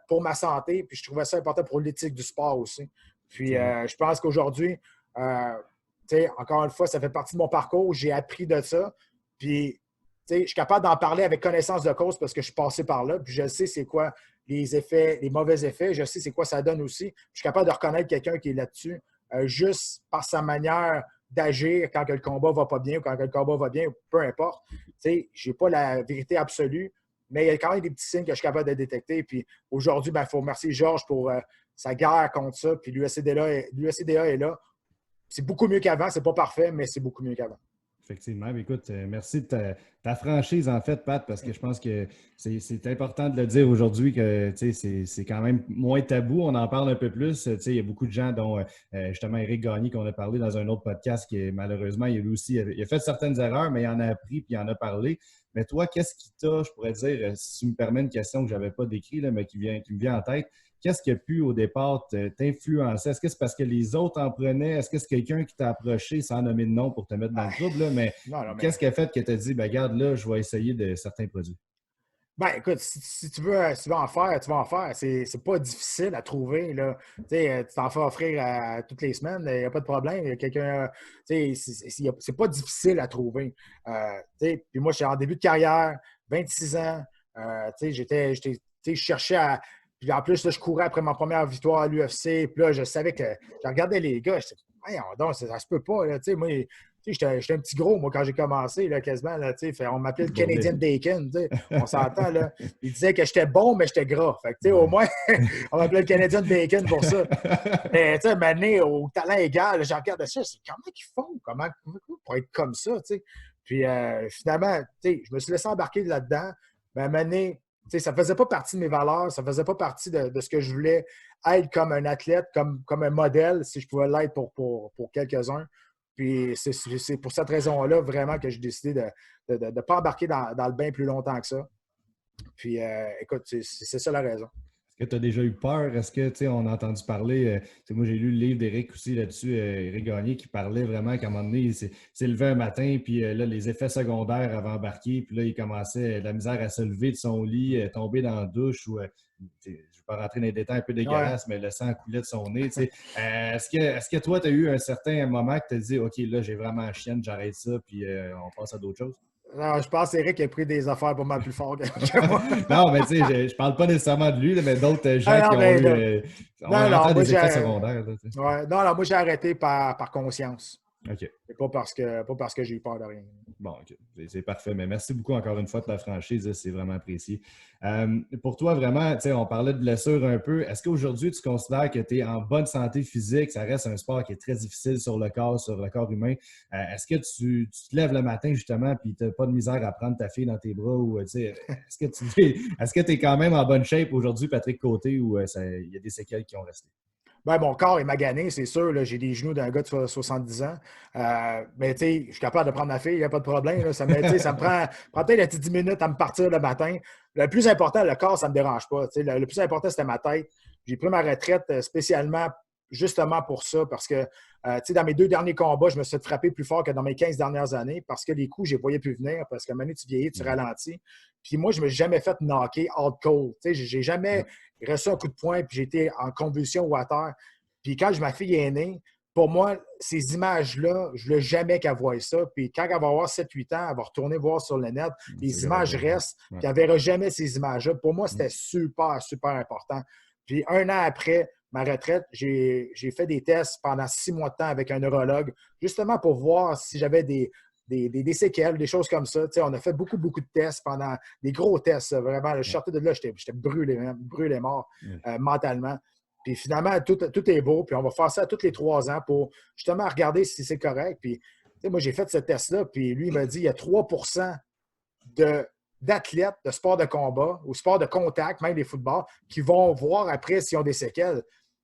pour ma santé. Puis je trouvais ça important pour l'éthique du sport aussi. Puis je pense qu'aujourd'hui, encore une fois, ça fait partie de mon parcours. J'ai appris de ça. Puis je suis capable d'en parler avec connaissance de cause parce que je suis passé par là. Puis je sais c'est quoi les effets, les mauvais effets. Je sais c'est quoi ça donne aussi. Puis je suis capable de reconnaître quelqu'un qui est là-dessus. Juste par sa manière d'agir quand le combat va pas bien ou quand le combat va bien, peu importe. Je n'ai pas la vérité absolue, mais il y a quand même des petits signes que je suis capable de détecter. Puis aujourd'hui, il faut remercier Georges pour sa guerre contre ça. Puis l'USCDA est là. C'est beaucoup mieux qu'avant. C'est pas parfait, mais c'est beaucoup mieux qu'avant. Effectivement. Écoute, merci de ta franchise, en fait, Pat, parce que je pense que c'est important de le dire aujourd'hui que c'est quand même moins tabou. On en parle un peu plus. Il y a beaucoup de gens, dont justement Éric Gagné, qu'on a parlé dans un autre podcast, qui malheureusement, il a fait certaines erreurs, mais il en a appris puis il en a parlé. Mais toi, qu'est-ce qui t'a, je pourrais dire, si tu me permets une question que je n'avais pas décrite, mais qui me vient en tête, qu'est-ce qui a pu, au départ, t'influencer? Est-ce que c'est parce que les autres en prenaient? Est-ce que c'est quelqu'un qui t'a approché sans nommer de nom pour te mettre dans le trouble? Là? Mais qu'est-ce qui a fait que tu as dit, regarde, là, je vais essayer de certains produits? Écoute, si tu veux en faire, tu vas en faire. C'est pas difficile à trouver. Là. Tu t'en fais offrir toutes les semaines, il n'y a pas de problème. Il y a quelqu'un. C'est pas difficile à trouver. Puis moi, j'étais en début de carrière, 26 ans. Je cherchais à. Puis en plus, là, je courais après ma première victoire à l'UFC. Puis là, je savais que. Je regardais les gars, je disais, donc, ça se peut pas. Là, moi, j'étais un petit gros, moi, quand j'ai commencé, là, quasiment. Là, on m'appelait le Canadian Bacon. On s'entend. Là. Il disait que j'étais bon, mais j'étais gras. Fait que, au moins, on m'appelait le Canadian Bacon pour ça. Mais maintenant, au talent égal, je regarde ça. Je dis, comment ils font? Comment pour être comme ça? T'sais? Puis finalement, je me suis laissé embarquer là-dedans. Mais maintenant, ça ne faisait pas partie de mes valeurs, ça ne faisait pas partie de ce que je voulais être comme un athlète, comme un modèle, si je pouvais l'être pour quelques-uns. Puis c'est pour cette raison-là vraiment que j'ai décidé de ne pas embarquer dans le bain plus longtemps que ça. Puis écoute, c'est ça la raison. Est-ce que tu as déjà eu peur? Est-ce que, on a entendu parler, moi j'ai lu le livre d'Éric aussi là-dessus, Éric Gagné, qui parlait vraiment qu'à un moment donné, il s'est levé un matin, puis là, les effets secondaires avaient embarqué, puis là, il commençait la misère à se lever de son lit, tomber dans la douche, ou je ne vais pas rentrer dans les détails un peu dégueulasses, mais le sang coulait de son nez. Est-ce que toi, tu as eu un certain moment que tu as dit, OK, là, j'ai vraiment la chienne, j'arrête ça, puis on passe à d'autres choses? Non, je pense qu'Éric a pris des affaires pas mal plus fortes que moi. Non, mais tu sais, je parle pas nécessairement de lui, mais d'autres gens qui ont eu des effets secondaires. Non, moi, j'ai arrêté par conscience. OK. Et pas parce que j'ai eu peur de rien. Bon, OK. C'est parfait. Mais merci beaucoup encore une fois de ta franchise. C'est vraiment apprécié. Pour toi, vraiment, on parlait de blessures un peu. Est-ce qu'aujourd'hui, tu considères que tu es en bonne santé physique? Ça reste un sport qui est très difficile sur le corps humain. Est-ce que tu te lèves le matin, justement, puis tu n'as pas de misère à prendre ta fille dans tes bras? Ou, est-ce que tu es quand même en bonne shape aujourd'hui, Patrick Côté, ou il y a des séquelles qui ont resté? Mon corps est magané, c'est sûr. Là, j'ai des genoux d'un gars de 70 ans. Mais je suis capable de prendre ma fille, il n'y a pas de problème. Là, ça me prend peut-être 10 minutes à me partir le matin. Le plus important, le corps, ça ne me dérange pas. Le plus important, c'était ma tête. J'ai pris ma retraite spécialement justement pour ça, parce que dans mes 2 derniers combats, je me suis fait frapper plus fort que dans mes 15 dernières années parce que les coups, je ne les voyais plus venir parce qu'à un moment donné, tu vieillis, tu ralentis. Puis moi, je ne me suis jamais fait knocker out cold. Je n'ai jamais reçu un coup de poing puis j'étais en convulsion ou à terre. Puis quand ma fille est née, pour moi, ces images-là, je ne voulais jamais qu'elle voie ça. Puis quand elle va avoir 7-8 ans, elle va retourner voir sur le net. Les images restent. Puis elle ne verra jamais ces images-là. Pour moi, c'était super, super important. Puis 1 an après ma retraite, j'ai fait des tests pendant 6 mois de temps avec un neurologue, justement pour voir si j'avais des séquelles, des choses comme ça. On a fait beaucoup, beaucoup de tests pendant des gros tests. Vraiment, je sortais de là, j'étais brûlé mort mentalement. Puis finalement, tout est beau. Puis on va faire ça tous les 3 ans pour justement regarder si c'est correct. Puis moi, j'ai fait ce test-là. Puis lui, il m'a dit il y a 3 d'athlètes de sport de combat ou sport de contact, même des footballs, qui vont voir après s'ils ont des séquelles.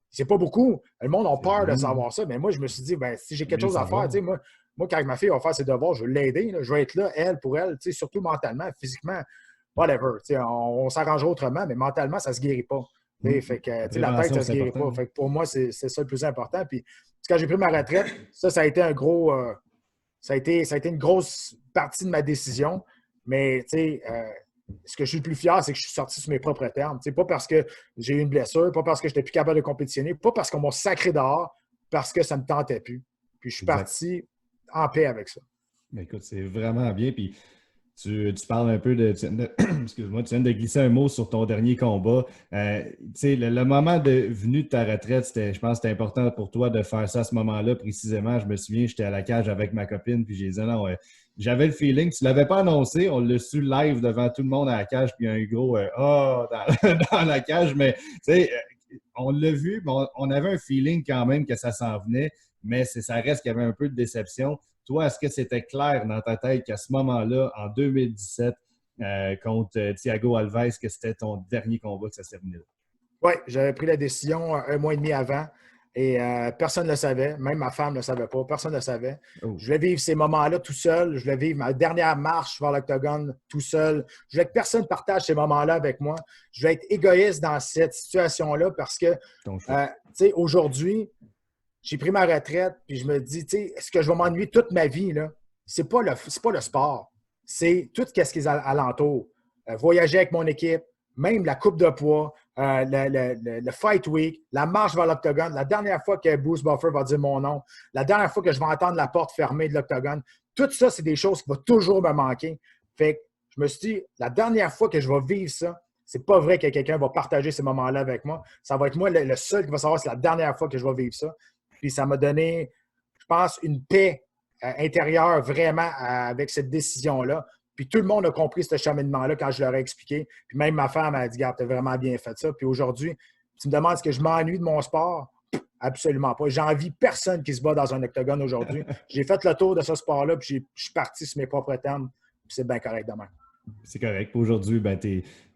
C'est pas beaucoup. Le monde a peur de savoir ça. Mais moi, je me suis dit, si j'ai quelque chose à faire, moi, quand ma fille va faire ses devoirs, je vais l'aider. Je vais être là, elle, pour elle, surtout mentalement, physiquement, whatever. On s'arrangera autrement, mais mentalement, ça ne se guérit pas. Fait que, la tête, ça ne se guérit pas. Fait que pour moi, c'est ça le plus important. Puis quand j'ai pris ma retraite, ça a été un gros. Ça a été une grosse partie de ma décision. Mais ce que je suis le plus fier, c'est que je suis sorti sur mes propres termes. Pas parce que j'ai eu une blessure, pas parce que je n'étais plus capable de compétitionner, pas parce qu'on m'a sacré dehors, parce que ça ne me tentait plus. Puis je suis parti en paix avec ça. Mais écoute, c'est vraiment bien. Puis tu parles un peu de. Excuse-moi, tu viens de glisser un mot sur ton dernier combat. Le moment venu de ta retraite, je pense que c'était important pour toi de faire ça à ce moment-là précisément. Je me souviens, j'étais à la cage avec ma copine, puis j'ai dit non, j'avais le feeling. Tu ne l'avais pas annoncé, on l'a su live devant tout le monde à la cage, puis un gros dans la cage. Mais on l'a vu, mais on avait un feeling quand même que ça s'en venait, mais ça reste qu'il y avait un peu de déception. Toi, est-ce que c'était clair dans ta tête qu'à ce moment-là, en 2017, contre Thiago Alves, que c'était ton dernier combat que ça s'est terminé là? Oui, j'avais pris la décision 1 mois et demi avant et personne ne le savait. Même ma femme ne le savait pas. Personne ne le savait. Oh. Je voulais vivre ces moments-là tout seul. Je voulais vivre ma dernière marche vers l'octogone tout seul. Je voulais que personne partage ces moments-là avec moi. Je voulais être égoïste dans cette situation-là parce que, aujourd'hui, j'ai pris ma retraite, puis je me dis, est-ce que je vais m'ennuyer toute ma vie, là? C'est pas le sport. C'est tout ce qui est alentour. Voyager avec mon équipe, même la coupe de poids, le fight week, la marche vers l'octogone, la dernière fois que Bruce Buffer va dire mon nom, la dernière fois que je vais entendre la porte fermée de l'octogone, tout ça, c'est des choses qui vont toujours me manquer. Fait que je me suis dit, la dernière fois que je vais vivre ça, c'est pas vrai que quelqu'un va partager ces moments-là avec moi. Ça va être moi le seul qui va savoir que c'est la dernière fois que je vais vivre ça. Puis ça m'a donné, je pense, une paix intérieure vraiment avec cette décision-là. Puis tout le monde a compris ce cheminement-là quand je leur ai expliqué. Puis même ma femme a dit, Garde, tu as vraiment bien fait ça. Puis aujourd'hui, tu me demandes est-ce que je m'ennuie de mon sport? Absolument pas. J'envie personne qui se bat dans un octogone aujourd'hui. J'ai fait le tour de ce sport-là, puis je suis parti sur mes propres termes. Puis c'est bien correct demain. C'est correct. Aujourd'hui,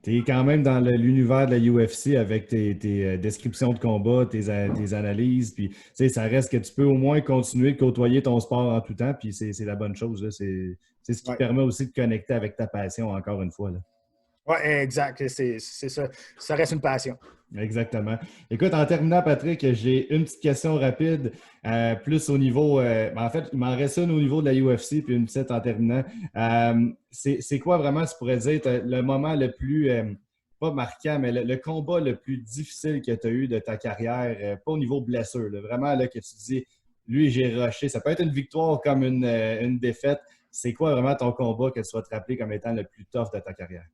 tu es quand même dans l'univers de la UFC avec tes descriptions de combat, tes analyses. Puis, ça reste que tu peux au moins continuer de côtoyer ton sport en tout temps. Puis, c'est la bonne chose. C'est ce qui te permet aussi de connecter avec ta passion, encore une fois. Oui, exact. C'est ça. Ça reste une passion. Exactement. Écoute, en terminant, Patrick, j'ai une petite question rapide, plus au niveau… en fait, il m'en reste une au niveau de la UFC, puis une petite en terminant. C'est quoi vraiment, tu pourrais dire, le moment le plus, pas marquant, mais le combat le plus difficile que tu as eu de ta carrière, pas au niveau blessure, là, vraiment là, que tu dis, lui, j'ai rushé. Ça peut être une victoire comme une défaite. C'est quoi vraiment ton combat que tu vas te rappeler comme étant le plus tough de ta carrière?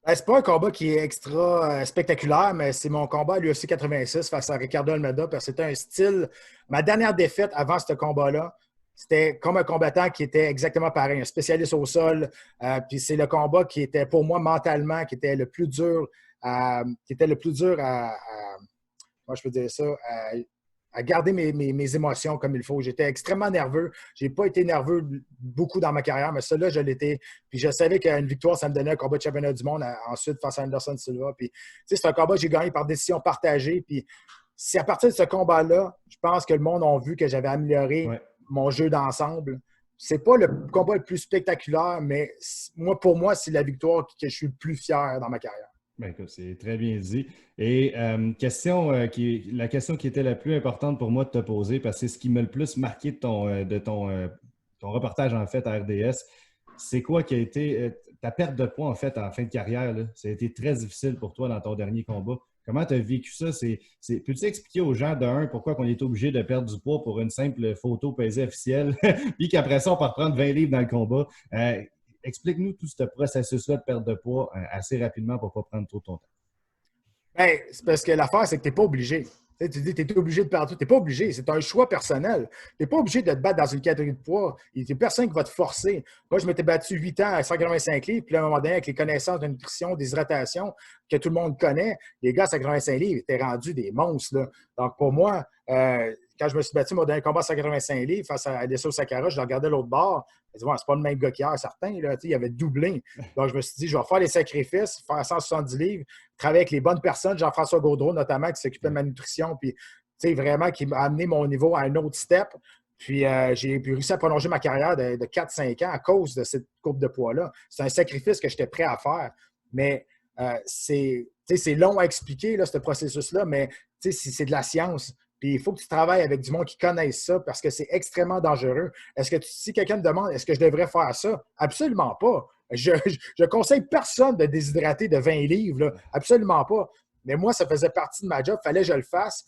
C'est pas un combat qui est extra spectaculaire, mais c'est mon combat à l'UFC 86 face à Ricardo Almeida, parce que c'était un style. Ma dernière défaite avant ce combat-là, c'était comme un combattant qui était exactement pareil, un spécialiste au sol. Puis c'est le combat qui était pour moi mentalement, qui était le plus dur moi je peux dire ça, à garder mes émotions comme il faut. J'étais extrêmement nerveux. Je n'ai pas été nerveux beaucoup dans ma carrière, mais celui-là, je l'étais. Puis je savais qu'une victoire, ça me donnait un combat de championnat du monde ensuite face à Anderson Silva. Puis c'est un combat que j'ai gagné par décision partagée. Puis c'est à partir de ce combat-là, je pense que le monde a vu que j'avais amélioré mon jeu d'ensemble. C'est pas le combat le plus spectaculaire, mais pour moi, c'est la victoire que je suis le plus fier dans ma carrière. Bien, c'est très bien dit. Et la question qui était la plus importante pour moi de te poser, parce que c'est ce qui m'a le plus marqué de ton reportage en fait à RDS, c'est quoi qui a été ta perte de poids en fait en fin de carrière? Là? Ça a été très difficile pour toi dans ton dernier combat. Comment tu as vécu ça? Peux-tu expliquer aux gens pourquoi on est obligé de perdre du poids pour une simple photo pesée officielle, puis qu'après ça, on peut reprendre 20 livres dans le combat? Explique-nous tout ce processus-là de perte de poids assez rapidement pour ne pas prendre trop ton temps. Bien, c'est parce que l'affaire, c'est que tu n'es pas obligé. Tu dis, tu es obligé de perdre tout. Tu n'es pas obligé. C'est un choix personnel. Tu n'es pas obligé de te battre dans une catégorie de poids. Il n'y a personne qui va te forcer. Moi, je m'étais battu 8 ans à 185 livres. Puis à un moment donné, avec les connaissances de nutrition, déshydratation que tout le monde connaît, les gars à 185 livres étaient rendus des monstres. Là. Donc, pour moi, quand je me suis battu mon dernier combat à 185 livres face à Adesanya Sakara, je regardais l'autre bord. Je me disais, c'est pas le même gars qu'hier, certain. Là, il avait doublé. Donc, je me suis dit, je vais faire les sacrifices, faire 170 livres, travailler avec les bonnes personnes, Jean-François Gaudreau notamment, qui s'occupait de ma nutrition, puis vraiment qui m'a amené mon niveau à un autre step. Puis, j'ai réussi à prolonger ma carrière de 4-5 ans à cause de cette courbe de poids-là. C'est un sacrifice que j'étais prêt à faire. Mais c'est long à expliquer, là, ce processus-là, mais c'est de la science. Puis il faut que tu travailles avec du monde qui connaisse ça parce que c'est extrêmement dangereux. Si quelqu'un me demande est-ce que je devrais faire ça? Absolument pas. Je conseille personne de déshydrater de 20 livres. Là. Absolument pas. Mais moi, ça faisait partie de ma job. Il fallait que je le fasse.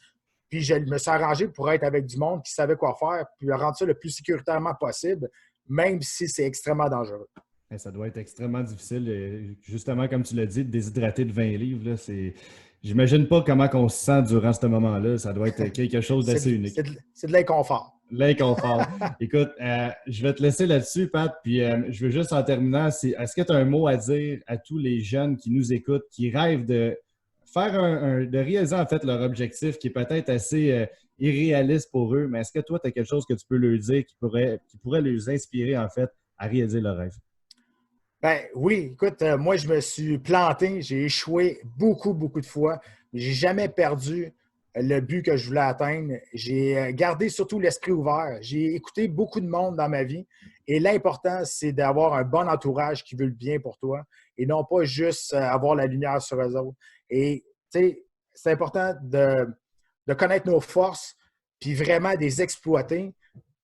Puis je me suis arrangé pour être avec du monde qui savait quoi faire, puis rendre ça le plus sécuritairement possible, même si c'est extrêmement dangereux. Ça doit être extrêmement difficile. Justement, comme tu l'as dit, de déshydrater de 20 livres, là, j'imagine pas comment on se sent durant ce moment-là. Ça doit être quelque chose d'assez unique. C'est de l'inconfort. L'inconfort. Écoute, je vais te laisser là-dessus, Pat. Puis je veux juste en terminant, est-ce que tu as un mot à dire à tous les jeunes qui nous écoutent, qui rêvent de faire de réaliser en fait leur objectif qui est peut-être assez irréaliste pour eux, mais est-ce que toi, tu as quelque chose que tu peux leur dire qui pourrait les inspirer en fait à réaliser leur rêve? Ben oui, écoute, moi, je me suis planté, j'ai échoué beaucoup, beaucoup de fois, mais j'ai jamais perdu le but que je voulais atteindre. J'ai gardé surtout l'esprit ouvert. J'ai écouté beaucoup de monde dans ma vie et l'important, c'est d'avoir un bon entourage qui veut le bien pour toi et non pas juste avoir la lumière sur eux autres. Et, tu sais, c'est important de connaître nos forces puis vraiment de les exploiter.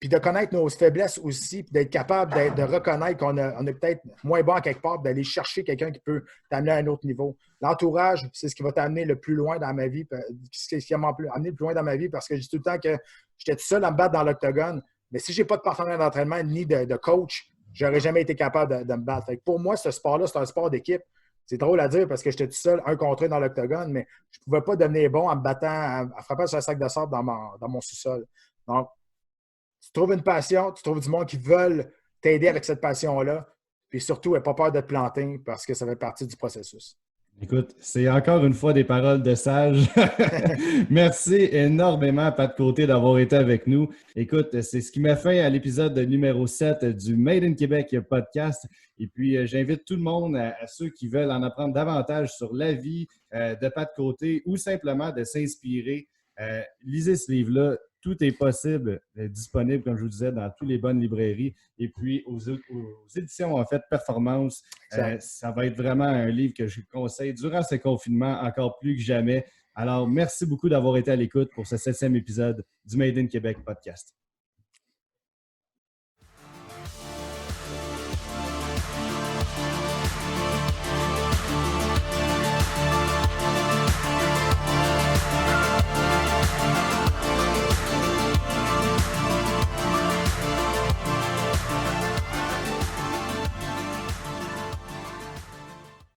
Puis de connaître nos faiblesses aussi, puis d'être capable de reconnaître qu'on est peut-être moins bon à quelque part, d'aller chercher quelqu'un qui peut t'amener à un autre niveau. L'entourage, c'est ce qui va t'amener le plus loin dans ma vie, ce qui m'a amené le plus loin dans ma vie, parce que je dis tout le temps que j'étais tout seul à me battre dans l'octogone, mais si je n'ai pas de partenaire d'entraînement ni de coach, je n'aurais jamais été capable de me battre. Fait que pour moi, ce sport-là, c'est un sport d'équipe. C'est drôle à dire parce que j'étais tout seul, un contre un dans l'octogone, mais je ne pouvais pas devenir bon en me battant, en frappant sur un sac de sable dans mon sous-sol. Donc, tu trouves une passion, tu trouves du monde qui veulent t'aider avec cette passion-là. Puis surtout, n'aie pas peur de te planter parce que ça fait partie du processus. Écoute, c'est encore une fois des paroles de sage. Merci énormément, Pat Côté, d'avoir été avec nous. Écoute, c'est ce qui m'a fait à l'épisode numéro 7 du Made in Québec podcast. Et puis, j'invite tout le monde, à ceux qui veulent en apprendre davantage sur la vie de Pat Côté ou simplement de s'inspirer. Lisez ce livre-là. Tout est possible, disponible, comme je vous disais, dans toutes les bonnes librairies. Et puis, aux éditions, en fait, Performance, ça va être vraiment un livre que je vous conseille durant ce confinement, encore plus que jamais. Alors, merci beaucoup d'avoir été à l'écoute pour ce 7e épisode du Made in Québec podcast.